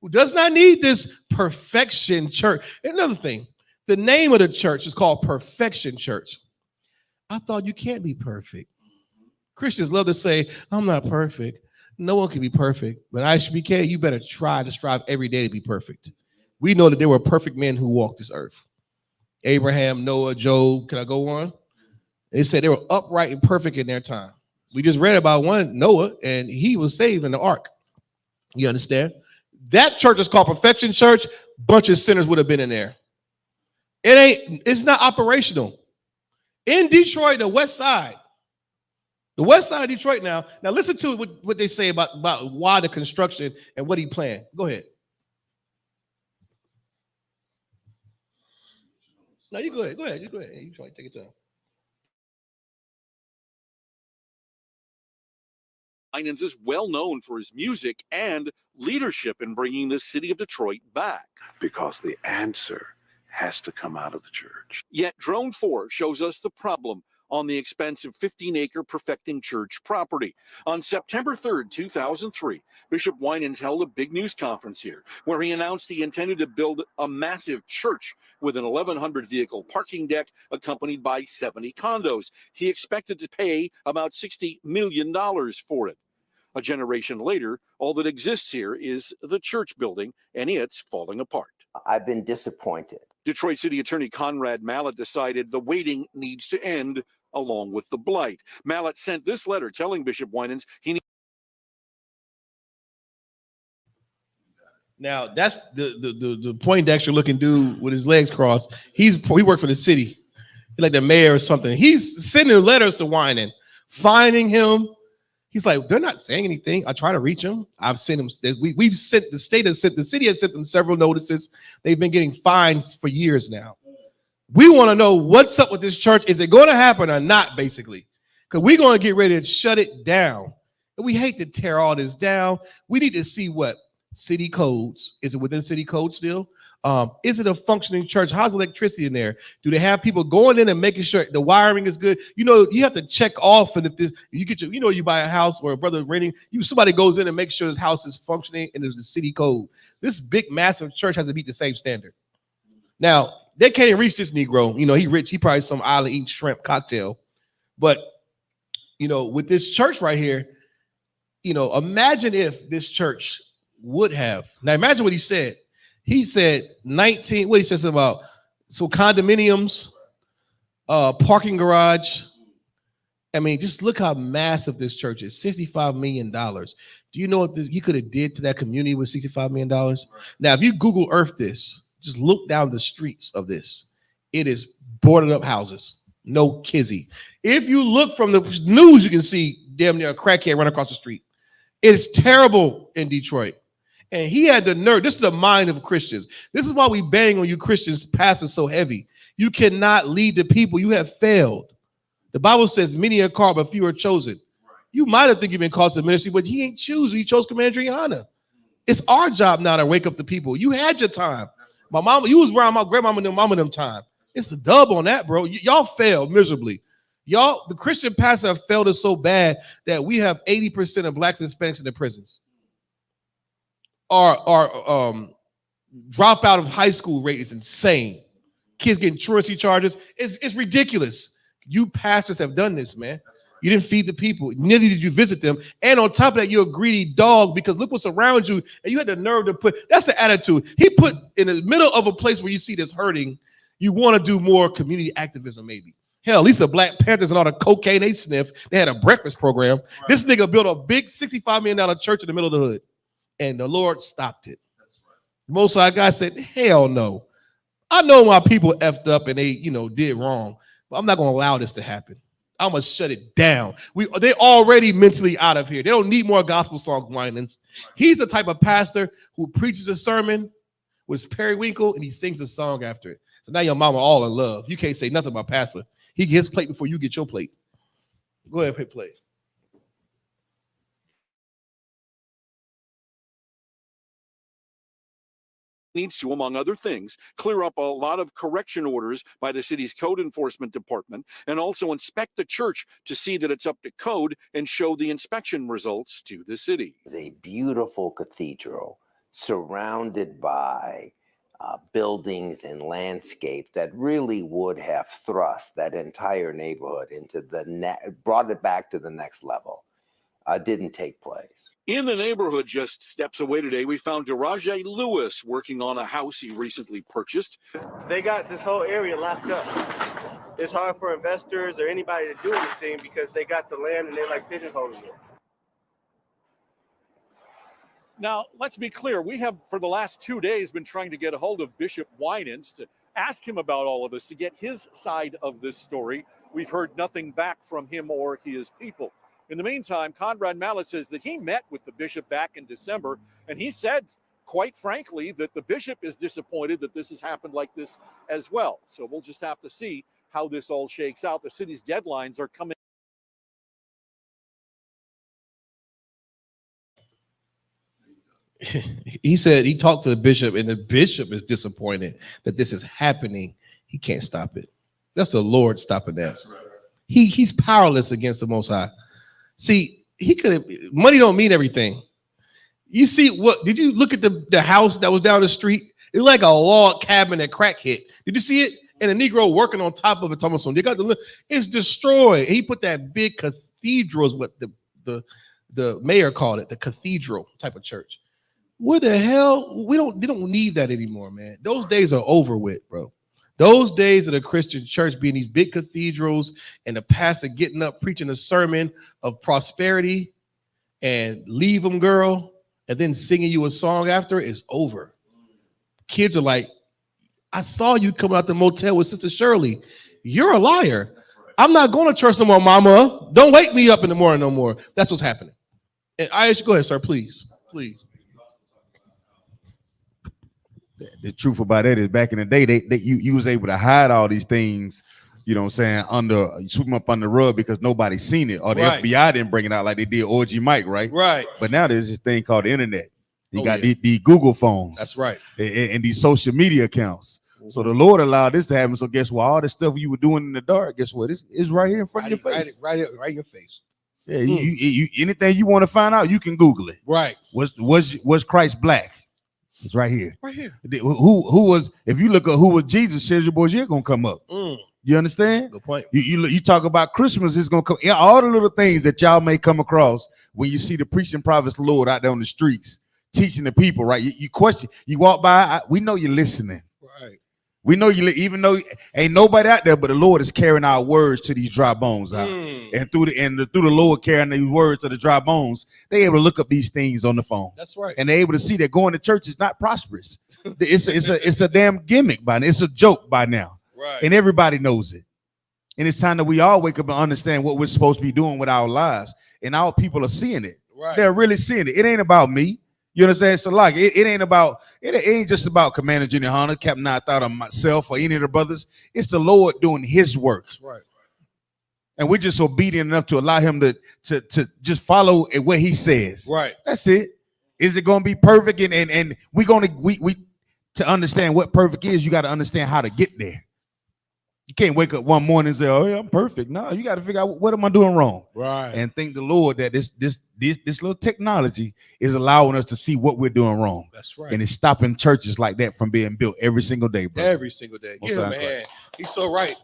S6: who does not need this perfection church. Another thing, the name of the church is called Perfection Church. I thought you can't be perfect. Christians love to say, I'm not perfect. No one can be perfect. But ISUPK, you better try to strive every day to be perfect. We know that there were perfect men who walked this earth. Abraham, Noah, Job. Can I go on? They said they were upright and perfect in their time. We just read about one, Noah, and he was saved in the ark. You understand? That church is called Perfection Church. Bunch of sinners would have been in there. It's not operational. In Detroit, the west side of Detroit now listen to what they say about why the construction and what he planned. Go ahead. No, you go ahead. Go ahead. You try to take your time.
S10: Winans is well known for his music and leadership in bringing the city of Detroit back.
S11: Because the answer has to come out of the church.
S10: Yet Drone 4 shows us the problem on the expensive 15-acre Perfecting Church property. On September 3rd, 2003, Bishop Winans held a big news conference here where he announced he intended to build a massive church with an 1,100 vehicle parking deck accompanied by 70 condos. He expected to pay about $60 million for it. A generation later, all that exists here is the church building, and it's falling apart.
S12: I've been disappointed.
S10: Detroit City Attorney Conrad Mallett decided the waiting needs to end along with the blight. Mallett sent this letter telling Bishop Winans he needs.
S6: Now that's the Poindexter looking dude with his legs crossed. He worked for the city, like the mayor or something. He's sending letters to Winan, finding him. He's like, they're not saying anything. I try to reach him. I've sent him. We've sent the city has sent them several notices. They've been getting fines for years now. We want to know what's up with this church. Is it going to happen or not, basically? Because we're going to get ready to shut it down. And we hate to tear all this down. We need to see what city codes. Is it within city code still? Is it a functioning church? How's electricity in there? Do they have people going in and making sure the wiring is good? You have to check off, and if this, you get you buy a house or a brother renting, somebody goes in and makes sure his house is functioning and there's the city code. This big, massive church has to meet the same standard. Now, they can't even reach this Negro. He rich. He probably some island eating shrimp cocktail. But, with this church right here, imagine if this church would have. Now, imagine what he said. He said 19, what he says about, so condominiums, parking garage. I mean, just look how massive this church is, $65 million. Do you know what he could have did to that community with $65 million? Now, if you Google Earth this, just look down the streets of this. It is boarded up houses. No kizzy. If you look from the news, you can see damn near a crackhead run across the street. It's terrible in Detroit. And he had the nerve. This is the mind of Christians. This is why we bang on you Christians, pastors, so heavy. You cannot lead the people. You have failed. The Bible says many are called, but few are chosen. You might have think you've been called to the ministry, but he ain't choose. He chose Commander Adriana. It's our job now to wake up the people. You had your time. My mama, you was around my grandmama and mama them time. It's a dub on that, bro. Y'all failed miserably. Y'all, the Christian pastors have failed us so bad that we have 80% of blacks and Hispanics in the prisons. Our dropout of high school rate is insane. Kids getting truancy charges. It's ridiculous. You pastors have done this, man. You didn't feed the people. Neither did you visit them. And on top of that, you're a greedy dog because look what's around you. And you had the nerve to put, that's the attitude. He put in the middle of a place where you see this hurting, you want to do more community activism maybe. Hell, at least the Black Panthers and all the cocaine they sniff, they had a breakfast program. Right. This nigga built a big $65 million church in the middle of the hood. And the Lord stopped it. That's right. Most of our guys said, hell no. I know my people effed up and they, did wrong, but I'm not going to allow this to happen. I'm gonna shut it down. They're already mentally out of here. They don't need more gospel song whinings. He's the type of pastor who preaches a sermon with periwinkle and he sings a song after it. So now your mama all in love. You can't say nothing about pastor. He gets his plate before you get your plate. Go ahead, hit play.
S10: Needs to, among other things, clear up a lot of correction orders by the city's code enforcement department and also inspect the church to see that it's up to code and show the inspection results to the city.
S12: It's a beautiful cathedral surrounded by buildings and landscape that really would have thrust that entire neighborhood into brought it back to the next level. Didn't take place.
S10: In the neighborhood just steps away today, we found Daraje Lewis working on a house he recently purchased.
S13: They got this whole area locked up. It's hard for investors or anybody to do anything because they got the land and they're like pigeonholing it.
S10: Now, let's be clear. We have, for the last 2 days, been trying to get a hold of Bishop Winans to ask him about all of this, to get his side of this story. We've heard nothing back from him or his people. In the meantime, Conrad Mallett says that he met with the bishop back in December, and he said, quite frankly, that the bishop is disappointed that this has happened like this as well. So we'll just have to see how this all shakes out. The city's deadlines are coming.
S6: He said he talked to the bishop, and the bishop is disappointed that this is happening. He can't stop it. That's the Lord stopping that. That's right. He's powerless against the Most High. See, he could have. Money don't mean everything. You see what? Did you look at the house that was down the street? It's like a log cabin that crack hit. Did you see it? And a Negro working on top of it. They got it's destroyed. He put that big cathedral, is what the mayor called it, the cathedral type of church. What the hell? They don't need that anymore, man. Those days are over with, bro. Those days of the Christian church being these big cathedrals and the pastor getting up preaching a sermon of prosperity and leave them, girl, and then singing you a song after is over. Kids are like, I saw you come out the motel with Sister Shirley. You're a liar. I'm not going to church no more, mama. Don't wake me up in the morning no more. That's what's happening. And go ahead, sir, please.
S14: The truth about that is back in the day, you was able to hide all these things, you know what I'm saying, sweep them up under the rug because nobody seen it, or the FBI didn't bring it out like they did Orgy Mike, right?
S6: Right.
S14: But now there's this thing called the internet. You got the Google phones.
S6: That's right.
S14: And these social media accounts. So the Lord allowed this to happen. So guess what? All the stuff you were doing in the dark, guess what? It's right here in front of your face.
S6: Right in your face.
S14: Yeah, you anything you want to find out, you can Google it.
S6: Right.
S14: Was Christ black? It's right here.
S6: Right here.
S14: Who was, if you look at who was Jesus, says your boys, you're gonna come up. You understand?
S6: Good point.
S14: You talk about Christmas, it's gonna come. Yeah, all the little things that y'all may come across when you see the preaching prophets of the Lord out there on the streets teaching the people, right? You question, you walk by, we know you're listening.
S6: Right.
S14: We know you, even though ain't nobody out there, but the Lord is carrying our words to these dry bones out. And through the Lord carrying these words to the dry bones, they able to look up these things on the phone.
S6: That's right.
S14: And they're able to see that going to church is not prosperous. It's a damn gimmick by now. It's a joke by now.
S6: Right.
S14: And everybody knows it. And it's time that we all wake up and understand what we're supposed to be doing with our lives. And our people are seeing it.
S6: Right.
S14: They're really seeing it. It ain't about me. You understand? So like it ain't just about Commander Junior Hunter, Captain I thought of myself or any of the brothers. It's the Lord doing his work.
S6: That's right.
S14: And we're just obedient enough to allow him to just follow what he says.
S6: Right.
S14: That's it. Is it gonna be perfect? And we to understand what perfect is, you got to understand how to get there. You can't wake up one morning and say, "Oh, yeah, I'm perfect." No, you got to figure out what am I doing wrong,
S6: right?
S14: And thank the Lord that this little technology is allowing us to see what we're doing wrong.
S6: That's right,
S14: and it's stopping churches like that from being built every single day, bro.
S6: Every single day. Yeah, man, he's so right.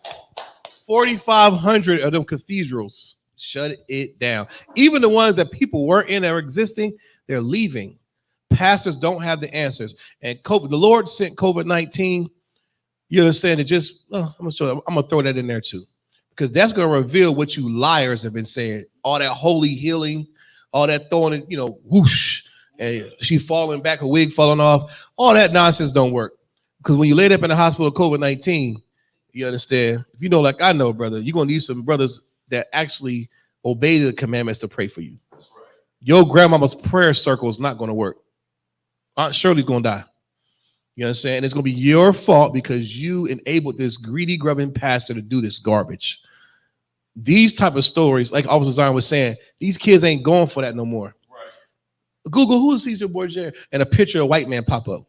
S6: 4,500 of them cathedrals shut it down. Even the ones that people weren't in are existing, they're leaving. Pastors don't have the answers, and the Lord sent COVID-19. You understand? It just, I'm gonna throw that in there too, because that's gonna reveal what you liars have been saying. All that holy healing, all that throwing it, whoosh, and she falling back, a wig falling off. All that nonsense don't work, because when you laid up in the hospital with COVID-19, you understand? If you know, like I know, brother, you're gonna need some brothers that actually obey the commandments to pray for you. That's right. Your grandmama's prayer circle is not going to work. Aunt Shirley's going to die. You understand? And it's going to be your fault because you enabled this greedy, grubbing pastor to do this garbage. These type of stories, like Officer Zion was saying, these kids ain't going for that no more. Right. Google who is Caesar Borgia and a picture of a white man pop up.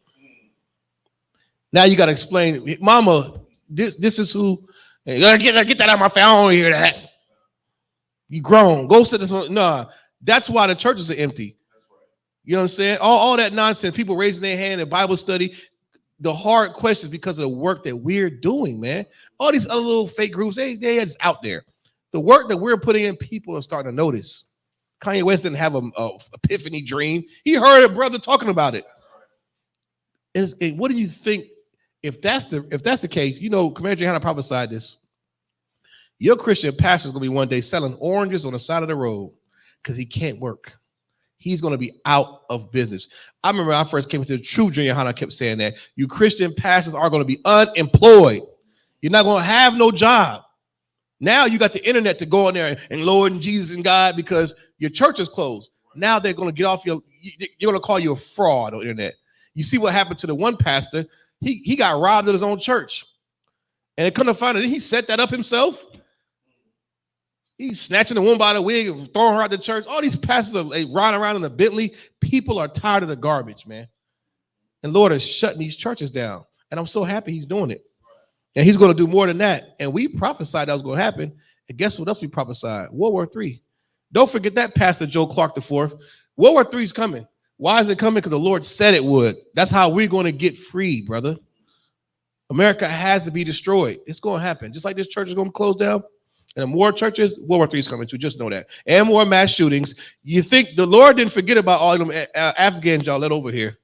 S6: Now you got to explain, Mama, this is who. Hey, get that out of my face. I don't want to hear that. You grown. Go sit this one. Nah, that's why the churches are empty. You know what I'm saying? All that nonsense, people raising their hand in Bible study, the hard questions because of the work that we're doing, man. All these other little fake groups, they are just out there. The work that we're putting in, people are starting to notice. Kanye West didn't have a epiphany dream. He heard a brother talking about it. And what do you think if that's the case? You know, Commander Johanna prophesied this. Your Christian pastor is going to be one day selling oranges on the side of the road because he can't work. He's going to be out of business. I remember when I first came into the truth, Junior Hana kept saying that you Christian pastors are going to be unemployed. You're not going to have no job. Now you got the internet to go in there and Lord and Jesus and God because your church is closed. Now they're going to get off you're going to call you a fraud on the internet. You see what happened to the one pastor? He got robbed of his own church. And they couldn't find it. He set that up himself. He's snatching the woman by the wig and throwing her out the church. All these pastors are riding around in the Bentley. People are tired of the garbage, man. And Lord is shutting these churches down. And I'm so happy he's doing it. And he's going to do more than that. And we prophesied that was going to happen. And guess what else we prophesied? World War III. Don't forget that, Pastor Joe Clark IV. World War III is coming. Why is it coming? Because the Lord said it would. That's how we're going to get free, brother. America has to be destroyed. It's going to happen. Just like this church is going to close down. And more churches, World War III is coming too. Just know that. And more mass shootings. You think the Lord didn't forget about all them Afghans y'all let over here?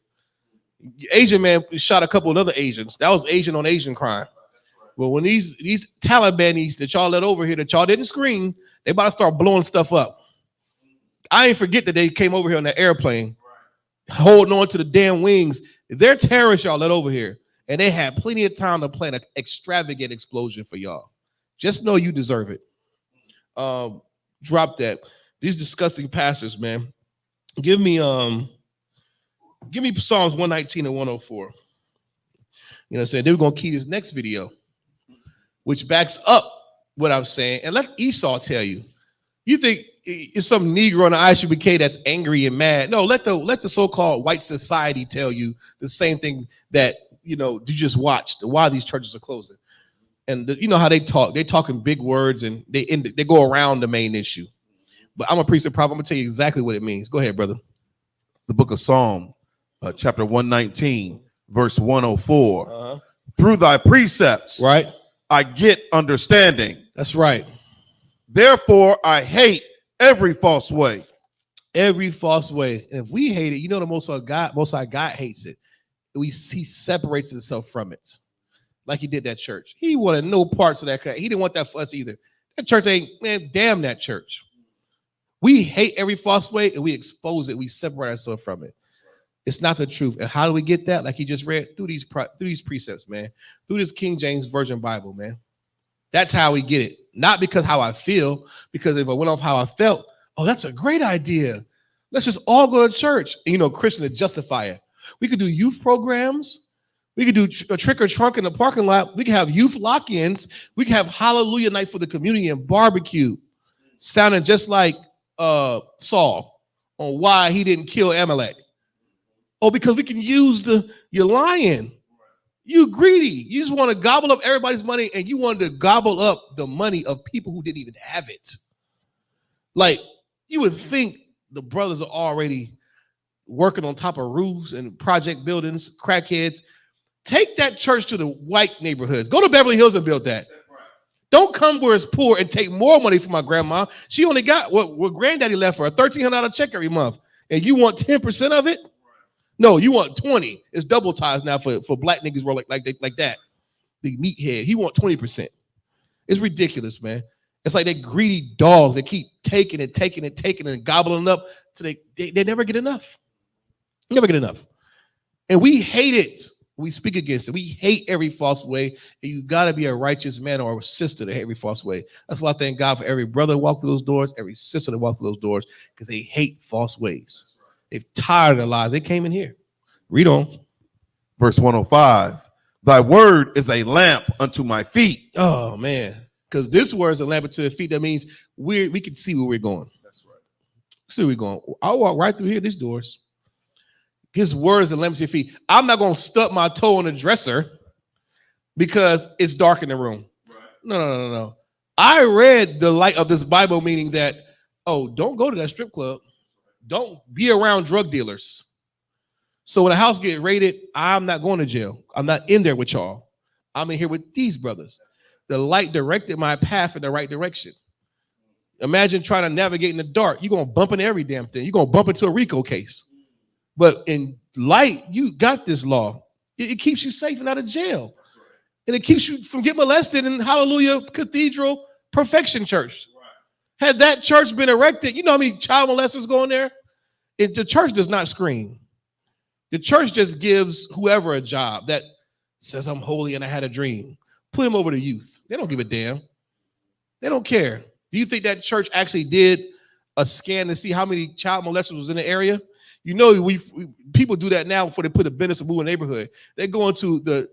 S6: Asian man shot a couple of other Asians. That was Asian on Asian crime. Well, when these Talibanis that y'all let over here that y'all didn't screen, they about to start blowing stuff up. I ain't forget that they came over here on that airplane, holding on to the damn wings. They're terrorists y'all let over here. And they had plenty of time to plan an extravagant explosion for y'all. Just know you deserve it. Drop that. These disgusting pastors, man. Give me Psalms 119 and 104. You know what I'm saying? They were gonna key this next video, which backs up what I'm saying. And let Esau tell you. You think it's some Negro in the Isupk that's angry and mad. No, let the so-called white society tell you the same thing that you just watched. Why these churches are closing. And you know how they talk. They talk in big words and they go around the main issue. But I'm a priest of prophet. I'm going to tell you exactly what it means. Go ahead, brother.
S7: The book of Psalm, chapter 119, verse 104. Through thy precepts,
S6: right,
S7: I get understanding.
S6: That's right.
S7: Therefore, I hate every false way.
S6: Every false way. And if we hate it, the Most High God hates it. He separates himself from it. Like he did that church. He wanted no parts of that. He didn't want that for us either. That church ain't, man, damn that church. We hate every false way and we expose it. We separate ourselves from it. It's not the truth. And how do we get that? Like he just read through these precepts, man. Through this King James Version Bible, man. That's how we get it. Not because how I feel, because if I went off how I felt, oh, that's a great idea. Let's just all go to church. And, Christian to justify it. We could do youth programs. We could do a trick or trunk in the parking lot. We could have youth lock-ins. We could have hallelujah night for the community and barbecue, sounding just like Saul on why he didn't kill Amalek. Oh, because we can use you're lying. You greedy. You just want to gobble up everybody's money, and you wanted to gobble up the money of people who didn't even have it. Like, you would think the brothers are already working on top of roofs and project buildings, crackheads. Take that church to the white neighborhoods. Go to Beverly Hills and build that. Don't come where it's poor and take more money from my grandma. She only got what granddaddy left for, a $1,300 check every month. And you want 10% of it? No, you want 20. It's double ties now for black niggas roll like that. The meathead. He want 20%. It's ridiculous, man. It's like they greedy dogs. They keep taking and gobbling up till they never get enough. Never get enough. And we hate it. We speak against it. We hate every false way, and you got to be a righteous man or a sister to hate every false way. That's why I thank God for every brother that walked through those doors, every sister that walked through those doors, because they hate false ways. They're tired of the lies. They came in here. Read on.
S7: Verse 105. Thy word is a lamp unto my feet.
S6: Oh, man. Because this word is a lamp unto the feet. That means we can see where we're going. That's right. See where we're going. I'll walk right through here, these doors. His word is a lamp to your feet. I'm not going to stub my toe on the dresser because it's dark in the room. Right. No. I read the light of this Bible, meaning that, don't go to that strip club. Don't be around drug dealers. So when a house gets raided, I'm not going to jail. I'm not in there with y'all. I'm in here with these brothers. The light directed my path in the right direction. Imagine trying to navigate in the dark. You're going to bump into every damn thing. You're going to bump into a RICO case. But in light, you got this law. It keeps you safe and out of jail. And it keeps you from getting molested in Hallelujah Cathedral Perfection Church. Had that church been erected, you know how many child molesters go in there? The church does not scream. The church just gives whoever a job that says, I'm holy and I had a dream. Put him over to youth. They don't give a damn. They don't care. Do you think that church actually did a scan to see how many child molesters was in the area? You know, people do that now before they put a business in the neighborhood. They go into the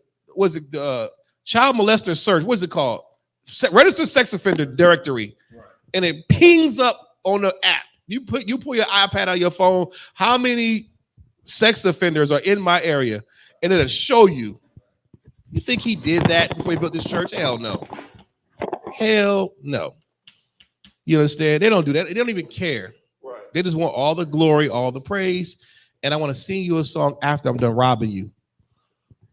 S6: child molester search. What's it called? Registered sex offender directory, right. And it pings up on the app. You pull your iPad on your phone. How many sex offenders are in my area? And it'll show you. You think he did that before he built this church? Hell no. Hell no. You understand? They don't do that. They don't even care. Right. They just want all the glory, all the praise. And I want to sing you a song after I'm done robbing you.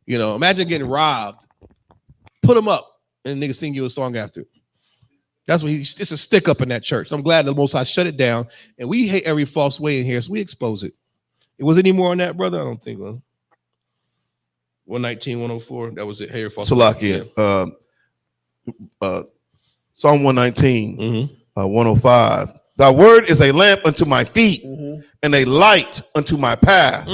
S6: You know, imagine getting robbed. Put them up and nigga sing you a song after. That's what it's a stick up in that church. So I'm glad the Most High shut it down. And we hate every false way in here, so we expose it. Was any more on that, brother? I don't think. 119, 104. That was it. Hey, false.
S7: Salakia. Psalm 119, 105. Thy word is a lamp unto my feet and a light unto my path.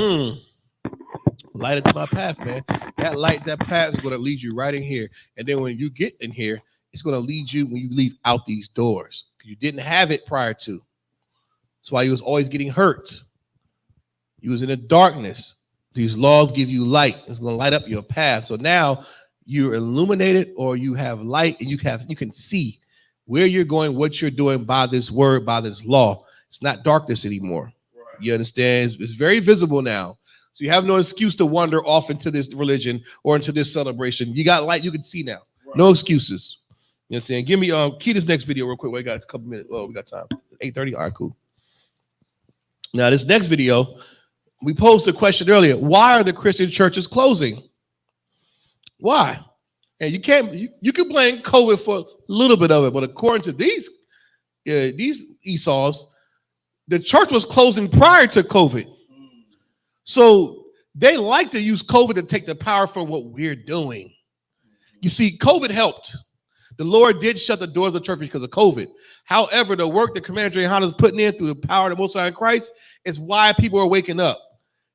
S6: Light unto my path, man. That light, that path is going to lead you right in here. And then when you get in here, it's going to lead you when you leave out these doors. You didn't have it prior to. That's why you was always getting hurt. You was in the darkness. These laws give you light. It's going to light up your path. So now you're illuminated, or you have light, and you can see where you're going, what you're doing by this word, by this law. It's not darkness anymore. Right. You understand? It's very visible now. So you have no excuse to wander off into this religion or into this celebration. You got light, you can see now. Right. No excuses. You know what I'm saying? Give me key this next video real quick. We got a couple minutes. Oh, we got time. 8:30. All right, cool. Now this next video, we posed a question earlier. Why are the Christian churches closing? Why? And you can blame COVID for a little bit of it, but according to these Esau's, the church was closing prior to COVID. So they like to use COVID to take the power from what we're doing. You see, COVID helped. The Lord did shut the doors of the church because of COVID. However, the work that Commander Johanna is putting in through the power of the Most High in Christ is why people are waking up.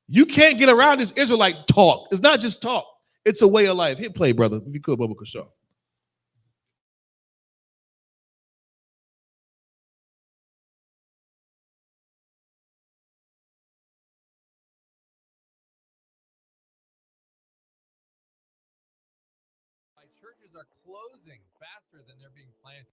S6: You can't get around this Israelite talk. It's not just talk. It's a way of life. Hit play, brother, if you could, Bubba Kashaw.
S15: Churches are closing faster than they're being planted.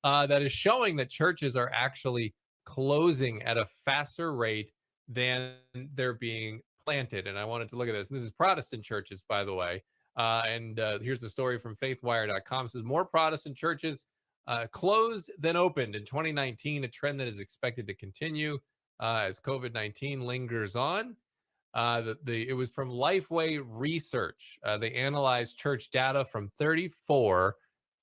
S15: That is showing that churches are actually closing at a faster rate than they're being planted. And I wanted to look at this. This is Protestant churches, by the way. Here's the story from faithwire.com. It says more Protestant churches closed than opened in 2019, a trend that is expected to continue as COVID-19 lingers on. It was from Lifeway Research. They analyzed church data from 34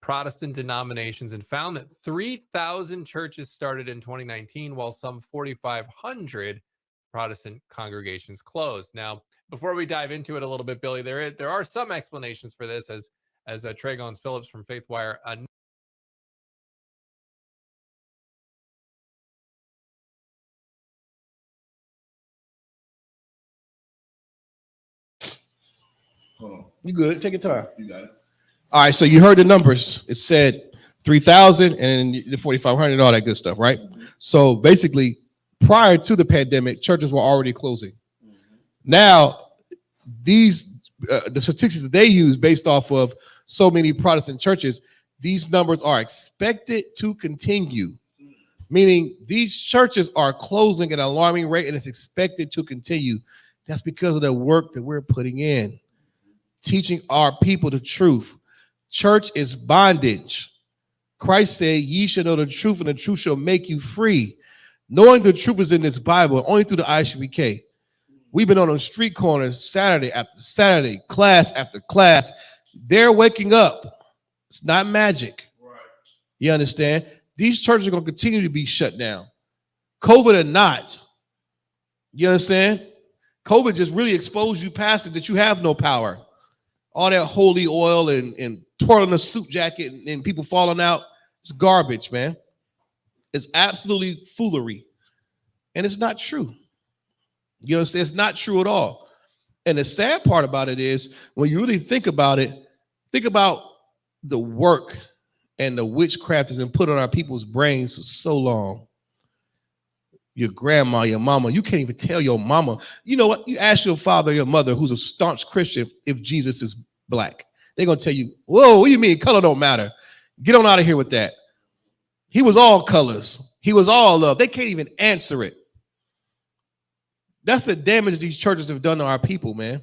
S15: Protestant denominations and found that 3,000 churches started in 2019, while some 4,500 Protestant congregations closed. Now, before we dive into it a little bit, Billy, there are some explanations for this, as Tragons Phillips from FaithWire
S6: Hold on. You good? Take your time.
S7: You got it.
S6: All right, so you heard the numbers. It said 3,000 and the 4,500 and all that good stuff, right? So basically, prior to the pandemic, churches were already closing. Now, these the statistics that they use based off of so many Protestant churches, these numbers are expected to continue, meaning these churches are closing at an alarming rate, and it's expected to continue. That's because of the work that we're putting in, teaching our people the truth. Church is bondage. Christ said, ye shall know the truth, and the truth shall make you free. Knowing the truth is in this Bible, only through the Isupk. We've been on the street corners Saturday after Saturday, class after class. They're waking up. It's not magic. Right. You understand? These churches are going to continue to be shut down. COVID or not. You understand? COVID just really exposed you past it that you have no power. All that holy oil and twirling a suit jacket and people falling out. It's garbage, man. It's absolutely foolery. And it's not true. You understand? It's not true at all. And the sad part about it is, when you really think about it, think about the work and the witchcraft that's been put on our people's brains for so long. Your grandma, your mama, you can't even tell your mama. You know what? You ask your father or your mother, who's a staunch Christian, if Jesus is black. They're going to tell you, whoa, what do you mean? Color don't matter. Get on out of here with that. He was all colors. He was all love. They can't even answer it. That's the damage these churches have done to our people, man.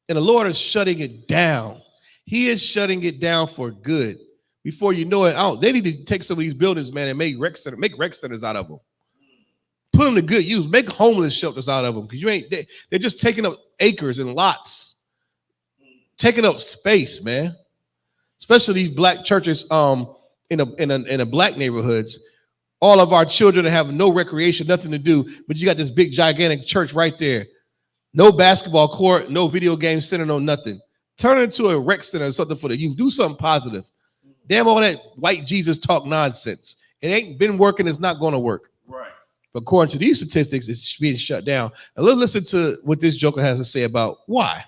S6: And the Lord is shutting it down. He is shutting it down for good. Before you know it, they need to take some of these buildings, man, and make rec centers out of them. Put them to good use. Make homeless shelters out of them, because they're just taking up acres and lots, taking up space, man. Especially these black churches in the black neighborhoods. All of our children have no recreation, nothing to do, but you got this big, gigantic church right there. No basketball court, no video game center, no nothing. Turn it into a rec center or something for the youth. Do something positive. Damn all that white Jesus talk nonsense. It ain't been working. It's not going to work.
S7: Right.
S6: But according to these statistics, it's being shut down. And let's listen to what this joker has to say about why.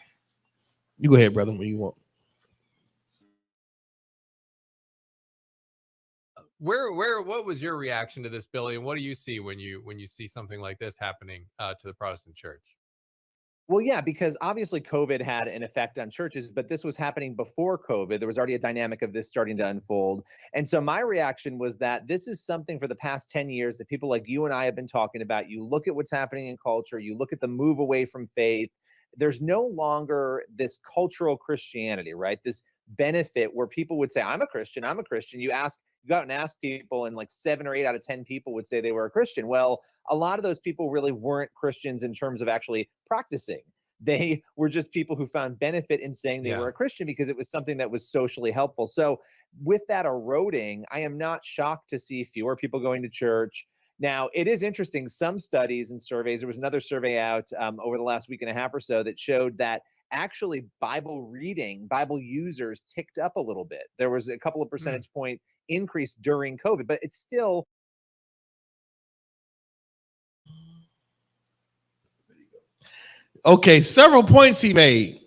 S6: You go ahead, brother, when you want.
S15: What was your reaction to this, Billy? And what do you see when you see something like this happening to the Protestant church?
S16: Well, yeah, because obviously COVID had an effect on churches, but this was happening before COVID. There was already a dynamic of this starting to unfold. And so my reaction was that this is something for the past 10 years that people like you and I have been talking about. You look at what's happening in culture, you look at the move away from faith. There's no longer this cultural Christianity, right? This benefit where people would say, I'm a Christian. You go out and ask people, and like 7 or 8 out of 10 people would say they were a Christian. Well, a lot of those people really weren't Christians in terms of actually practicing. They were just people who found benefit in saying they were a Christian because it was something that was socially helpful. So with that eroding, I am not shocked to see fewer people going to church. Now, it is interesting. Some studies and surveys, there was another survey out over the last week and a half or so that showed that actually Bible reading, Bible users ticked up a little bit. There was a couple of percentage point increase during COVID, but it's still.
S6: Okay, several points he made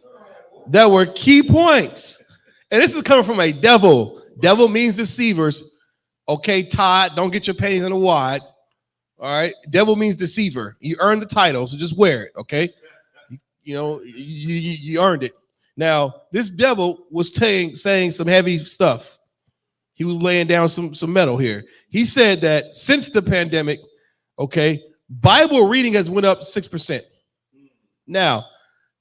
S6: that were key points. And this is coming from a devil. Devil means deceivers. Okay, Todd, don't get your panties in a wad. All right, devil means deceiver. You earned the title, so just wear it, okay? You earned it. Now, this devil was saying some heavy stuff. He was laying down some metal here. He said that since the pandemic, okay, Bible reading has went up 6%. Now,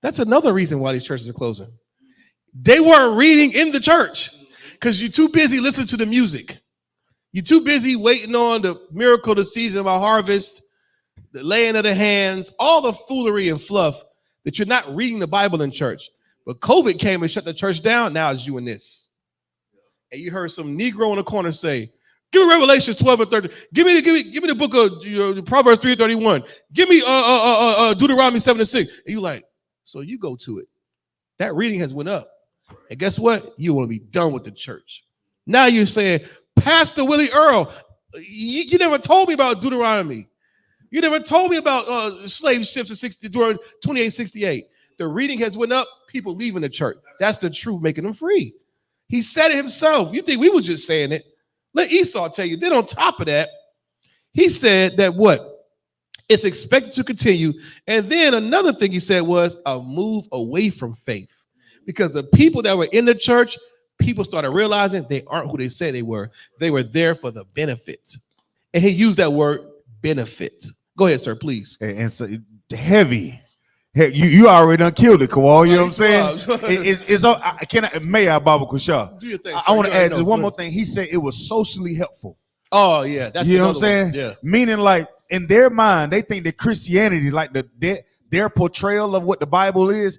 S6: that's another reason why these churches are closing. They weren't reading in the church because you're too busy listening to the music. You're too busy waiting on the miracle, the season of our harvest, the laying of the hands, all the foolery and fluff that you're not reading the Bible in church. But COVID came and shut the church down. Now it's you and this. and you heard some Negro in the corner say, "Give me Revelations 12 and 13. Give me the book of Proverbs 3:31. Give me Deuteronomy 7 and 6." And you like, so you go to it. That reading has went up. And guess what? You want to be done with the church. Now you're saying, Pastor Willie Earl, you never told me about Deuteronomy. You never told me about slave ships during 2868. The reading has went up. People leaving the church. That's the truth, making them free. He said it himself. You think we were just saying it? Let Esau tell you. Then on top of that, he said that what? It's expected to continue. And then another thing he said was a move away from faith. Because the people that were in the church, people started realizing they aren't who they said they were. They were there for the benefits. And he used that word, benefit. Go ahead, sir, please.
S14: And so heavy. Hey, you already done killed it, Kawal. You know what I'm saying? May I, Baba Kushar?
S6: Do your thing,
S14: I want to add just one more thing. He said it was socially helpful.
S6: Oh, yeah. That's
S14: you know what I'm saying?
S6: Yeah.
S14: Meaning, like, in their mind, they think that Christianity, like their portrayal of what the Bible is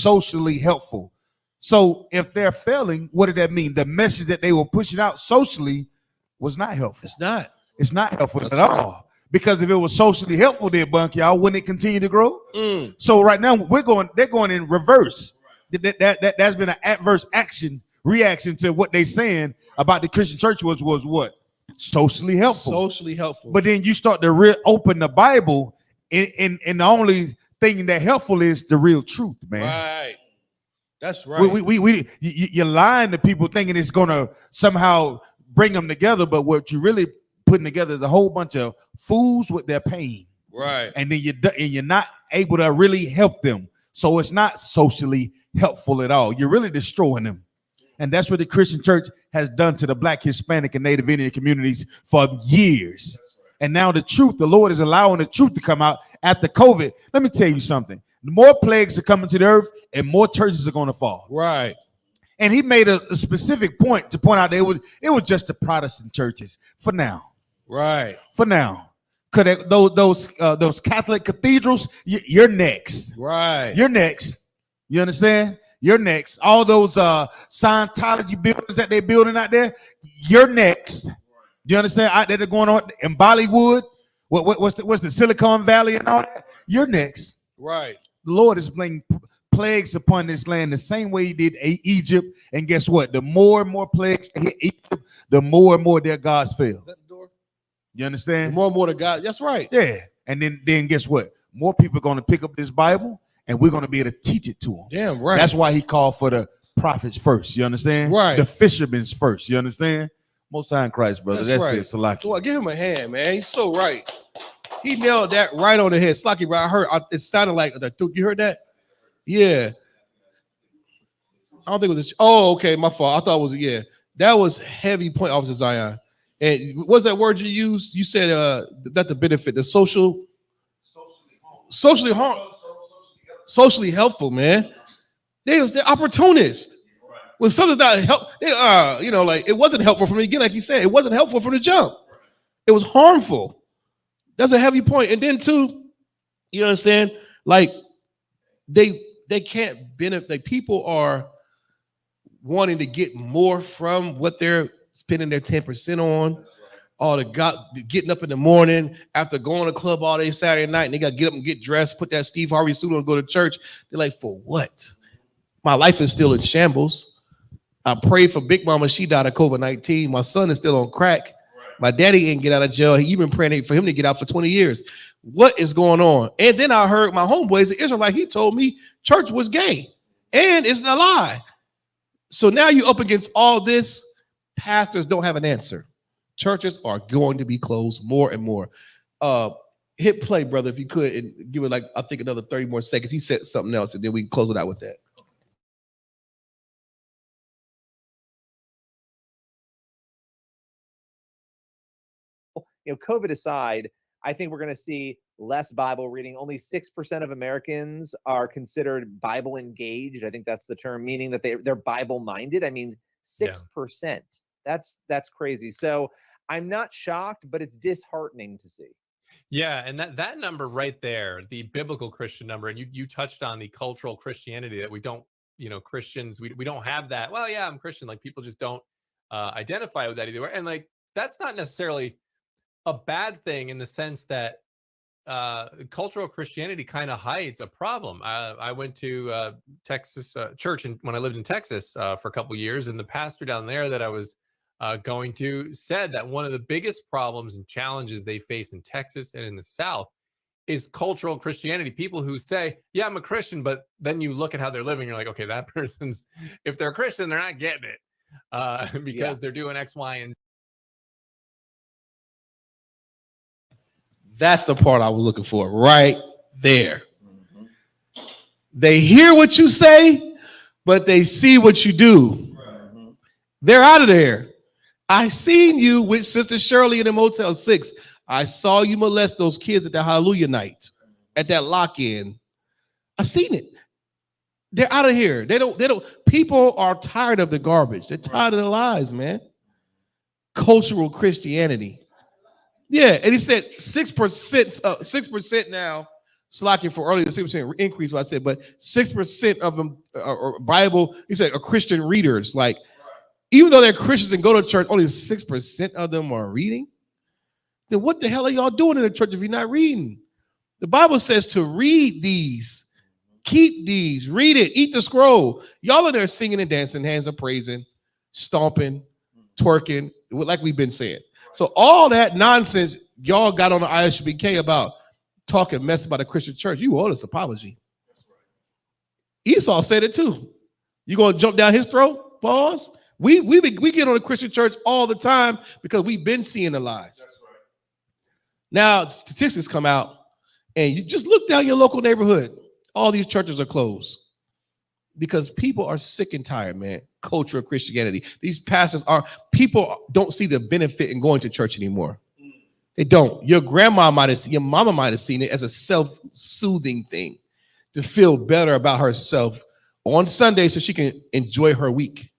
S14: socially helpful. So if they're failing, what did that mean? The message that they were pushing out socially was not helpful. It's not helpful at all. Because if it was socially helpful, there, Bunk, y'all, wouldn't it continue to grow? So right now they're going in reverse. That's been an adverse reaction to what they're saying about the Christian church was what? Socially helpful.
S6: Socially helpful.
S14: But then you start to open the Bible, and the only thing that helpful is the real truth, man.
S6: Right. That's right.
S14: You're lying to people thinking it's gonna somehow bring them together, but what you really putting together is a whole bunch of fools with their pain.
S6: Right.
S14: And then you're not able to really help them. So it's not socially helpful at all. You're really destroying them. And that's what the Christian church has done to the Black, Hispanic, and Native Indian communities for years. And now the Lord is allowing the truth to come out after COVID. Let me tell you something. More plagues are coming to the earth and more churches are going to fall.
S6: Right.
S14: And he made a specific point to point out that it was just the Protestant churches for now.
S6: Right.
S14: For now. Because those Catholic cathedrals, you're next.
S6: Right.
S14: You're next. You understand? You're next. All those Scientology buildings that they're building out there, you're next. You understand? Out there, they're going on in Bollywood. What's the Silicon Valley and all that? You're next.
S6: Right.
S14: The Lord is bringing plagues upon this land the same way he did Egypt. And guess what? The more and more plagues hit Egypt, the more and more their gods fail. You understand?
S6: More and more to God. That's right.
S14: Yeah. And then guess what? More people are going to pick up this Bible and we're going to be able to teach it to them.
S6: Damn right.
S14: That's why he called for the prophets first. You understand?
S6: Right.
S14: The fishermen first. You understand? Most High in Christ, brother. That's
S6: right.
S14: it. Salaki.
S6: Well, give him a hand, man. He's so right. He nailed that right on the head. Salaki, bro. I heard it sounded like you heard that? Yeah. I don't think it was. Oh, okay. My fault. I thought it was. That was heavy point, Officer Zion. And what's that word you used? You said that the benefit, the socially helpful, man. They're opportunists. When something's not help, like it wasn't helpful from the beginning, like you said, it wasn't helpful from the jump. It was harmful. That's a heavy point. And then too, you understand, like they can't benefit. Like people are wanting to get more from what they're spending their 10% on. All getting up in the morning after going to club all day Saturday night, and they got to get up and get dressed, put that Steve Harvey suit on, and go to church. They're like, for what? My life is still in shambles. I prayed for Big Mama. She died of COVID-19. My son is still on crack. My daddy didn't get out of jail. You've been praying for him to get out for 20 years. What is going on? And then I heard my homeboy is an Israelite. He told me church was gay. And it's a lie. So now you're up against all this. Pastors don't have an answer. Churches are going to be closed more and more. Hit play, brother, if you could, and give it like, I think another 30 more seconds. He said something else, and then we can close it out with that.
S16: COVID aside, I think we're going to see less Bible reading. Only 6% of Americans are considered Bible engaged. I think that's the term, meaning that they're Bible minded. I mean, 6%. Yeah. That's crazy. So I'm not shocked, but it's disheartening to see.
S15: Yeah, and that number right there, the biblical Christian number, and you touched on the cultural Christianity that we don't, Christians, we don't have that. Well, yeah, I'm Christian. Like people just don't identify with that either way. And like, that's not necessarily a bad thing in the sense that cultural Christianity kind of hides a problem. I went to Texas church when I lived in Texas for a couple years, and the pastor down there that I was going to said that one of the biggest problems and challenges they face in Texas and in the South is cultural Christianity. People who say, yeah, I'm a Christian, but then you look at how they're living, you're like, okay, that person's, if they're a Christian, they're not getting it because they're doing X, Y, and Z.
S6: That's the part I was looking for right there. They hear what you say, but they see what you do. They're out of there. I seen you with Sister Shirley in the Motel 6. I saw you molest those kids at the Hallelujah night, at that lock-in. I seen it. They're out of here. They don't. People are tired of the garbage. They're tired of the lies, man. Cultural Christianity. Yeah, and he said 6% now. Slacking for earlier, the 6% increase. What I said, but 6% of them are Bible. He said are Christian readers. Like, even though they're Christians and go to church, only 6% of them are reading. Then what the hell are y'all doing in the church if you're not reading? The Bible says to read these, keep these, read it, eat the scroll. Y'all in there singing and dancing, hands up, praising, stomping, twerking, like we've been saying. So all that nonsense y'all got on the ISUPK about talking mess about a Christian church, you owe us apology. Esau said it too. You gonna jump down his throat? Pause. We get on the Christian church all the time because we've been seeing the lies. Now statistics come out, and you just look down your local neighborhood. All these churches are closed because people are sick and tired, man. Culture of Christianity. These pastors people don't see the benefit in going to church anymore. They don't. Your mama might have seen it as a self-soothing thing to feel better about herself on Sunday so she can enjoy her week.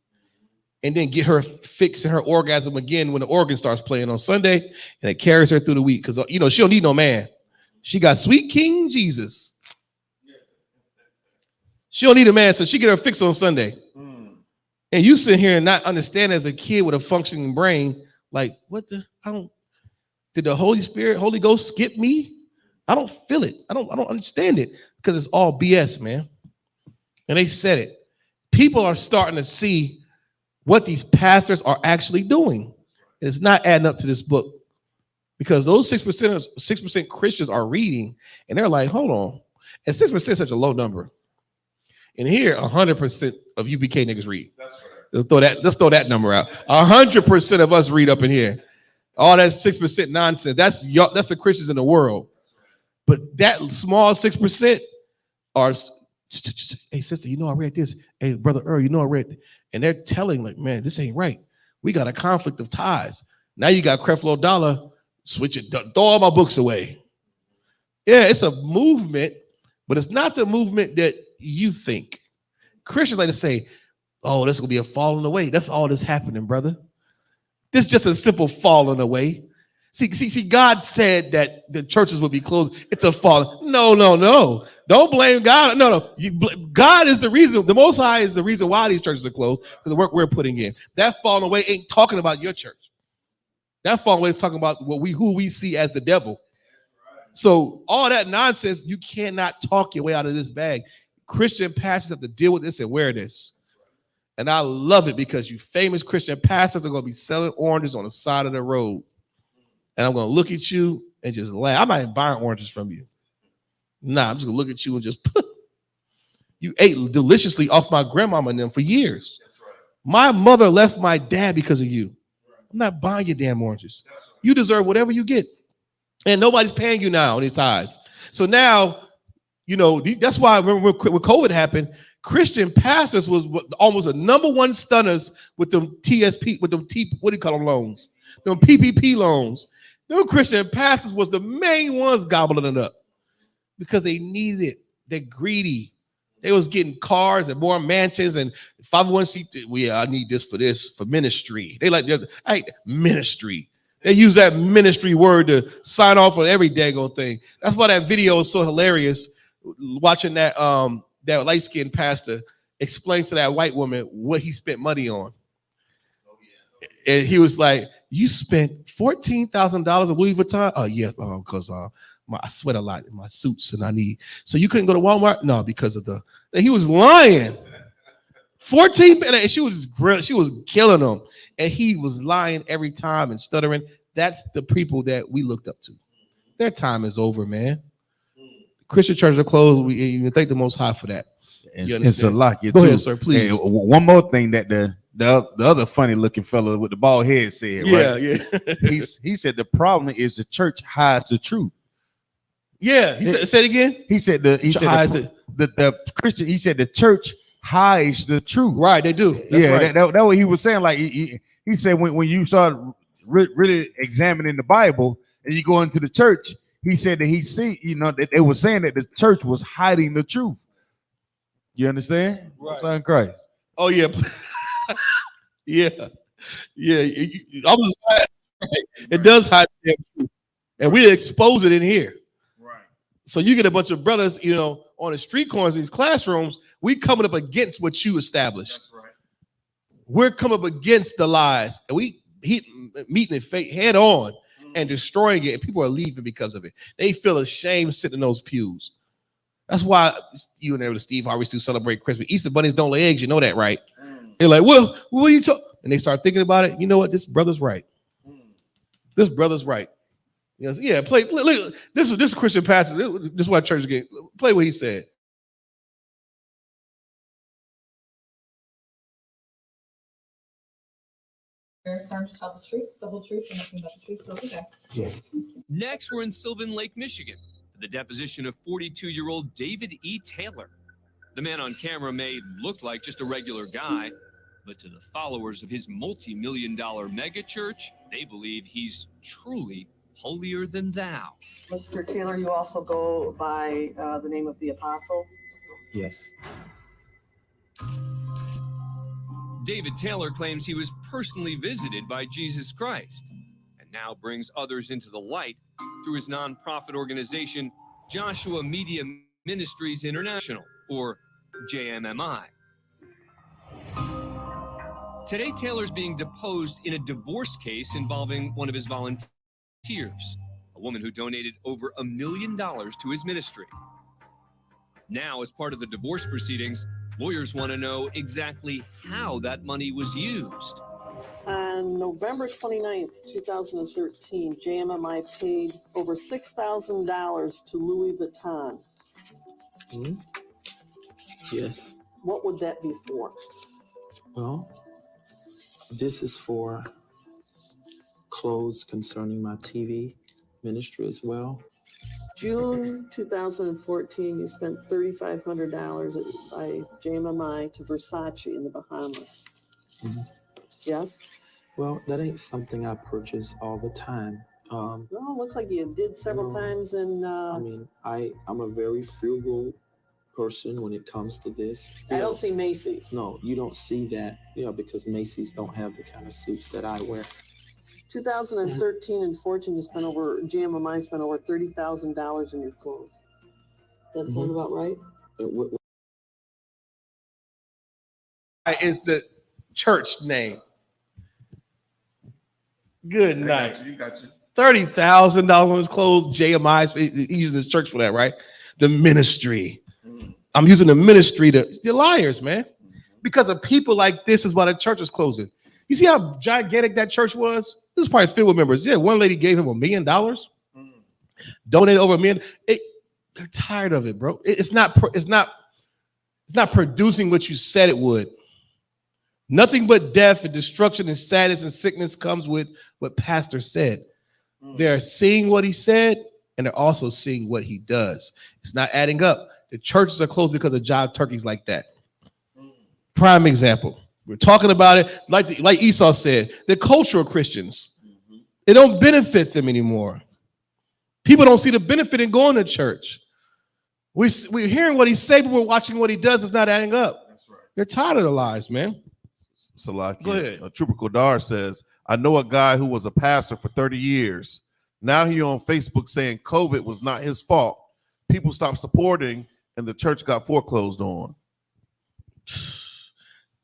S6: And then get her fix and her orgasm again when the organ starts playing on Sunday, and it carries her through the week because she don't need no man. She got sweet King Jesus. She don't need a man, so she get her fix on Sunday. And you sit here and not understand as a kid with a functioning brain, like, did the Holy Ghost skip me? I don't feel it. I don't understand it because it's all BS, man. And they said it. People are starting to see what these pastors are actually doing. And it's not adding up to this book because those 6% Christians are reading and they're like, hold on. And 6% is such a low number. And here, 100% of UBK niggas read. That's right. Let's throw that number out. 100% of us read up in here. All that 6% nonsense. That's the Christians in the world. But that small 6% are, hey, sister, I read this. Hey, brother Earl, I read. And they're telling, like, man, this ain't right. We got a conflict of ties. Now you got Creflo Dollar, switch it, throw all my books away. Yeah, it's a movement, but it's not the movement that you think. Christians like to say, oh, this will be a falling away. That's all that's happening, brother. This is just a simple falling away. See, God said that the churches will be closed. It's a fall. No. Don't blame God. No. God is the reason. The Most High is the reason why these churches are closed, for the work we're putting in. That falling away ain't talking about your church. That falling away is talking about who we see as the devil. So all that nonsense, you cannot talk your way out of this bag. Christian pastors have to deal with this and wear this. And I love it because you famous Christian pastors are going to be selling oranges on the side of the road. And I'm going to look at you and just laugh. I'm not even buying oranges from you. Nah, I'm just going to look at you and just, you ate deliciously off my grandmama and them for years. That's right. My mother left my dad because of you. I'm not buying your damn oranges. Right. You deserve whatever you get. And nobody's paying you now on these ties. So now, that's why I remember when COVID happened, Christian pastors was almost a number one stunners with them TSP, with them what do you call them loans? Them PPP loans. Them Christian pastors was the main ones gobbling it up because they needed it. They're greedy. They was getting cars and more mansions and 501c3. I need this for ministry. They ministry. They use that ministry word to sign off on every daggone thing. That's why that video is so hilarious. Watching that light-skinned pastor explain to that white woman what he spent money on. And he was like, "You spent $14,000 on Louis Vuitton?" Oh yeah, because I sweat a lot in my suits, and I need. So you couldn't go to Walmart? No, because of the. And he was lying. 14, and she was killing him, and he was lying every time and stuttering. That's the people that we looked up to. Their time is over, man. Christian churches are closed. We even thank the Most High for that.
S14: It's a lot.
S6: Go ahead, sir, please.
S14: Hey, one more thing that the other funny looking fellow with the bald head said.
S6: Yeah,
S14: right?
S6: yeah.
S14: he said the problem is the church hides the truth.
S6: Yeah, he said it again.
S14: He said the Christian. He said the church hides the truth.
S6: Right, they do. That's right.
S14: That what he was saying. Like he said when you start really examining the Bible and you go into the church, he said that he see that they were saying that the church was hiding the truth. You understand?
S6: Right.
S14: Son Christ.
S6: Oh yeah, yeah. I was right. It does hide the truth, and we expose it in here.
S14: Right.
S6: So you get a bunch of brothers, on the street corners in these classrooms. We coming up against what you established.
S14: That's right.
S6: We're coming up against the lies, and we meeting it head on and destroying it. And people are leaving because of it. They feel ashamed sitting in those pews. That's why you and there with Steve Harvey to celebrate Christmas. Easter bunnies don't lay eggs. You know that, right? They're like, well, what are you talking? And they start thinking about it. You know what? This brother's right. This brother's right. Yeah. Play. This is Christian pastor. This is why church get. Play what he said.
S17: Very firm to tell the truth, the whole truth, and nothing but the truth. So okay.
S6: Yes.
S18: Next, we're in Sylvan Lake, Michigan, for the deposition of 42-year-old David E. Taylor. The man on camera may look like just a regular guy, but to the followers of his multi-million-dollar megachurch, they believe he's truly holier than thou.
S19: Mr. Taylor, you also go by the name of the Apostle?
S20: Yes.
S18: David Taylor claims he was personally visited by Jesus Christ and now brings others into the light through his nonprofit organization, Joshua Media Ministries International, or JMMI. Today, Taylor's being deposed in a divorce case involving one of his volunteers, a woman who donated over $1 million to his ministry. Now, as part of the divorce proceedings, lawyers want to know exactly how that money was used.
S19: On November 29th, 2013, JMMI paid over $6,000 to Louis Vuitton.
S20: Yes.
S19: What would that be for?
S20: Well, this is for clothes concerning my TV ministry as well.
S19: June 2014, you spent $3,500 by JMMI to Versace in the Bahamas. Yes?
S20: Well, that ain't something I purchase all the time.
S19: Well, it looks like you did several times in...
S20: I mean, I'm a very frugal person when it comes to this.
S19: I don't see Macy's.
S20: No, you don't see that, because Macy's don't have the kind of suits that I wear.
S19: 2013 and 14, JMMI spent over $30,000 in your clothes. Does that sound about right?
S6: Is the church name. Good night.
S7: You got you.
S6: $30,000 on his clothes. JMI, he using his church for that, right? The ministry. I'm using the ministry to the liars, man. Because of people like this is why the church is closing. You see how gigantic that church was? This is probably filled with members. Yeah, one lady gave him $1 million. Donated over $1 million. They're tired of it, bro. It's not producing what you said it would. Nothing but death and destruction and sadness and sickness comes with what pastor said. They're seeing what he said, and they're also seeing what he does. It's not adding up. The churches are closed because of job turkeys like that. Prime example. We're talking about it like Esau said. The cultural Christians, it don't benefit them anymore. People don't see the benefit in going to church. We're hearing what he says, but we're watching what he does. It's not adding up.
S7: That's right.
S6: They're tired of the lies, man.
S7: Salakia.
S6: Go ahead.
S7: Trooper Kodar says, I know a guy who was a pastor for 30 years. Now he on Facebook saying COVID was not his fault. People stopped supporting and the church got foreclosed on.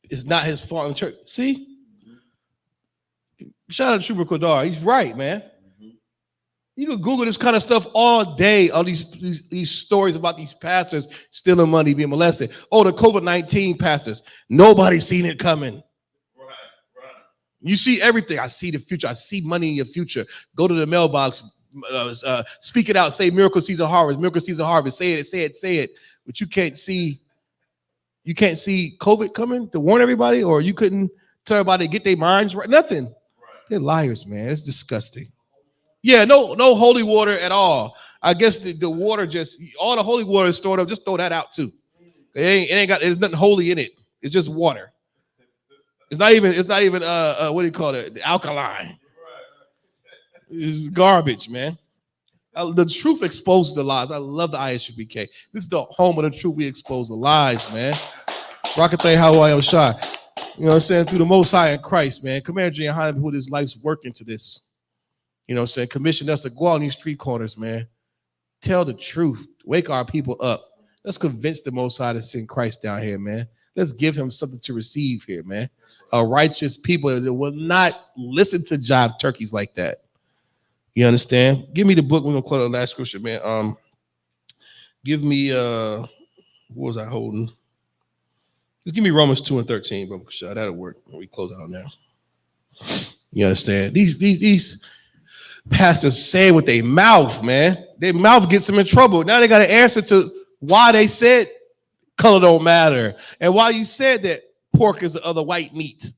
S6: It's not his fault in the church. See? Shout out to Trooper Kodar. He's right, man. You can Google this kind of stuff all day. All these stories about these pastors stealing money, being molested. Oh, the COVID-19 pastors. Nobody's seen it coming. You see everything. I see the future. I see money in your future. Go to the mailbox. Speak it out. Say miracle season harvest. Miracle season harvest. Say it. Say it. Say it. But you can't see. You can't see COVID coming to warn everybody, or you couldn't tell everybody to get their minds right. Nothing. They're liars, man. It's disgusting. Yeah, no holy water at all. I guess the water just all the holy water is stored up. Just throw that out too. It ain't got. There's nothing holy in it. It's just water. It's not even what do you call it? Alkaline. It's garbage, man. The truth exposes the lies. I love the ISUPK. This is the home of the truth. We expose the lies, man. Rocketay, how I am shy. You know what I'm saying? Through the Most High in Christ, man. Commander Jay Hahn put his life's work into this. You know what I'm saying? Commission us to go out on these street corners, man. Tell the truth. Wake our people up. Let's convince the Most High to send Christ down here, man. Let's give him something to receive here, man. A righteous people that will not listen to jive turkeys like that. You understand? Give me the book. We're going to close the last scripture, man. Give me, what was I holding? Just give me Romans 2:13, bro. That'll work when we close out on that. You understand? These pastors say with their mouth, man. Their mouth gets them in trouble. Now they got to answer to why they said color don't matter, and why you said that pork is the other white meat,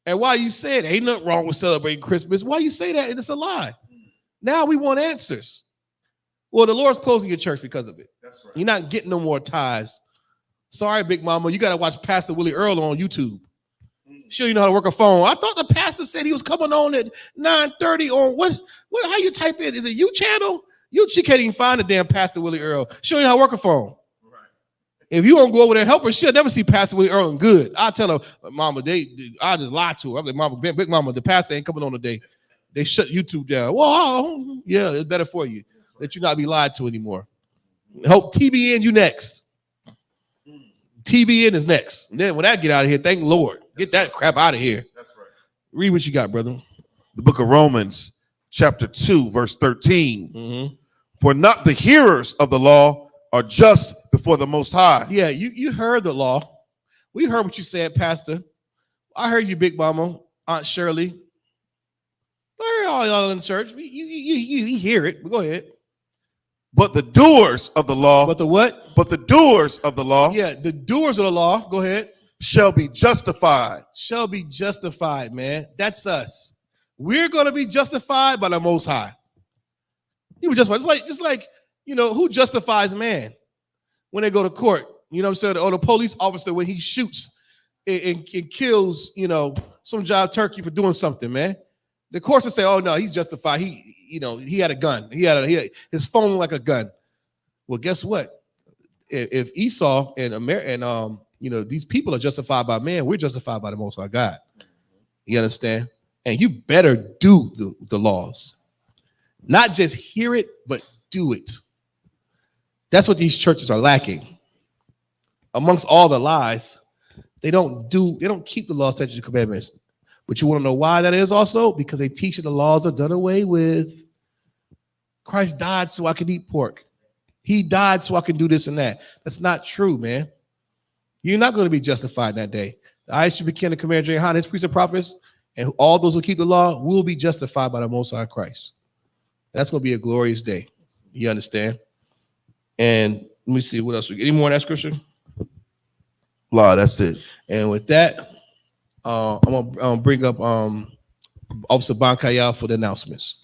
S6: and why you said ain't nothing wrong with celebrating Christmas. Why you say that? And it's a lie. Now we want answers. Well, the Lord's closing your church because of it. That's right. You're not getting no more tithes. Sorry, Big Mama. You got to watch Pastor Willie Earl on YouTube. Sure, you know how to work a phone. I thought the pastor said he was coming on at 9:30 on what? How you type it? Is it you channel? She can't even find the damn Pastor Willie Earl. Show you how to work a phone. Right. If you don't go over there and help her, she'll never see Pastor Willie Earl and good. I tell her, Mama, I just lied to her. I'm like, Mama, Big Mama, the pastor ain't coming on today. They shut YouTube down. Well, yeah, it's better for you that you not be lied to anymore. Hope TBN you next. TBN is next. And then when that get out of here, thank the Lord. Get that crap out of here. That's right. Read what you got, brother.
S7: The book of Romans, chapter 2, verse 13. Mm-hmm. For not the hearers of the law are just before the Most High.
S6: Yeah, you heard the law. We heard what you said, Pastor. I heard you, Big Mama, Aunt Shirley. I heard all y'all in the church. You hear it. Go ahead.
S7: But the doers of the law.
S6: But the what?
S7: But the doers of the law.
S6: Yeah, the doers of the law. Go ahead.
S7: Shall be justified.
S6: Shall be justified, man. That's us. We're going to be justified by the Most High. You were justified. Just like, you know, who justifies man when they go to court? You know what I'm saying? Or the police officer when he shoots and kills, you know, some jive turkey for doing something, man. The courts will say, oh, no, he's justified. He had a gun. He had his phone like a gun. Well, guess what? If Esau and these people are justified by man, we're justified by the Most High God. You understand? And you better do the laws. Not just hear it, but do it. That's what these churches are lacking. Amongst all the lies, they don't keep the law, statutes, and commandments. But you want to know why that is also? Because they teach that the laws are done away with. Christ died so I can eat pork. He died so I can do this and that. That's not true, man. You're not going to be justified that day. I should begin to Commander Jay Hahn, his priests and prophets, and all those who keep the law will be justified by the Most High Christ. That's going to be a glorious day. You understand? And let me see what else. Any more in that scripture?
S7: Law, that's it.
S6: And with that, I'm gonna bring up Officer Bankaya for the announcements.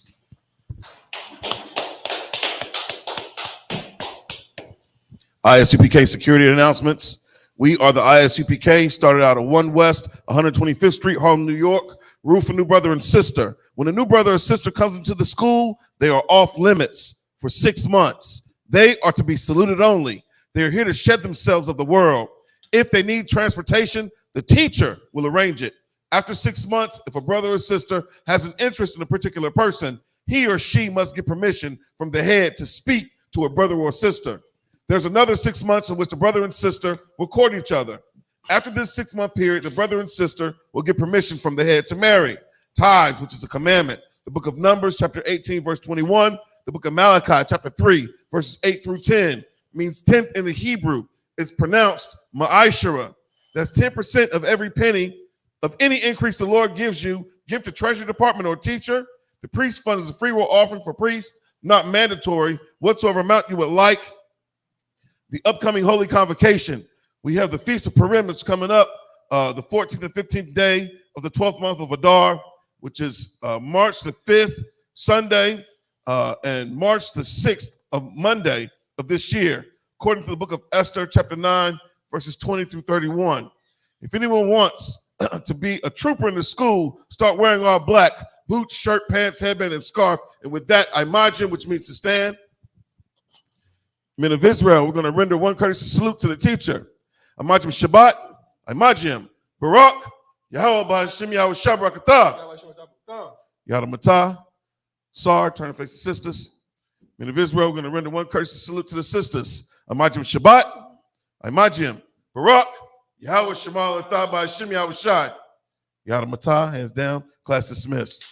S7: ISUPK security announcements. We are the ISUPK, started out at 1 West 125th Street, Harlem, New York. Rule for new brother and sister. When a new brother or sister comes into the school, they are off limits for 6 months. They are to be saluted only. They are here to shed themselves of the world. If they need transportation, the teacher will arrange it. After 6 months, if a brother or sister has an interest in a particular person, he or she must get permission from the head to speak to a brother or sister. There's another 6 months in which the brother and sister will court each other. After this 6 month period, the brother and sister will get permission from the head to marry. Tithes, which is a commandment. The book of Numbers, chapter 18, verse 21. The book of Malachi, chapter 3, verses 8 through 10, means tenth in the Hebrew. It's pronounced ma'ashara. That's 10% of every penny of any increase the Lord gives you. Give to treasury department or teacher. The priest fund is a free will offering for priests, not mandatory. Whatsoever amount you would like. The upcoming Holy Convocation. We have the Feast of Purim that's coming up the 14th and 15th day of the 12th month of Adar, which is March the 5th, Sunday, and March the 6th of Monday of this year, according to the book of Esther, chapter 9, verses 20 through 31. If anyone wants to be a trooper in the school, start wearing all black, boots, shirt, pants, headband, and scarf. And with that, imagine, which means to stand. Men of Israel, we're going to render one courtesy salute to the teacher. Imagine Shabbat, imagine Barak, Yahweh Ba'Hashem Yahweh Shabrakatah, Yada Matah, Sar, turn and face the sisters. Men of Israel, we're going to render one courtesy salute to the sisters. Imagine Shabbat, imagine Barak, Yahweh Shemal Atah Ba'Hashem Yahweh Shai, Yada Matah, hands down, class dismissed.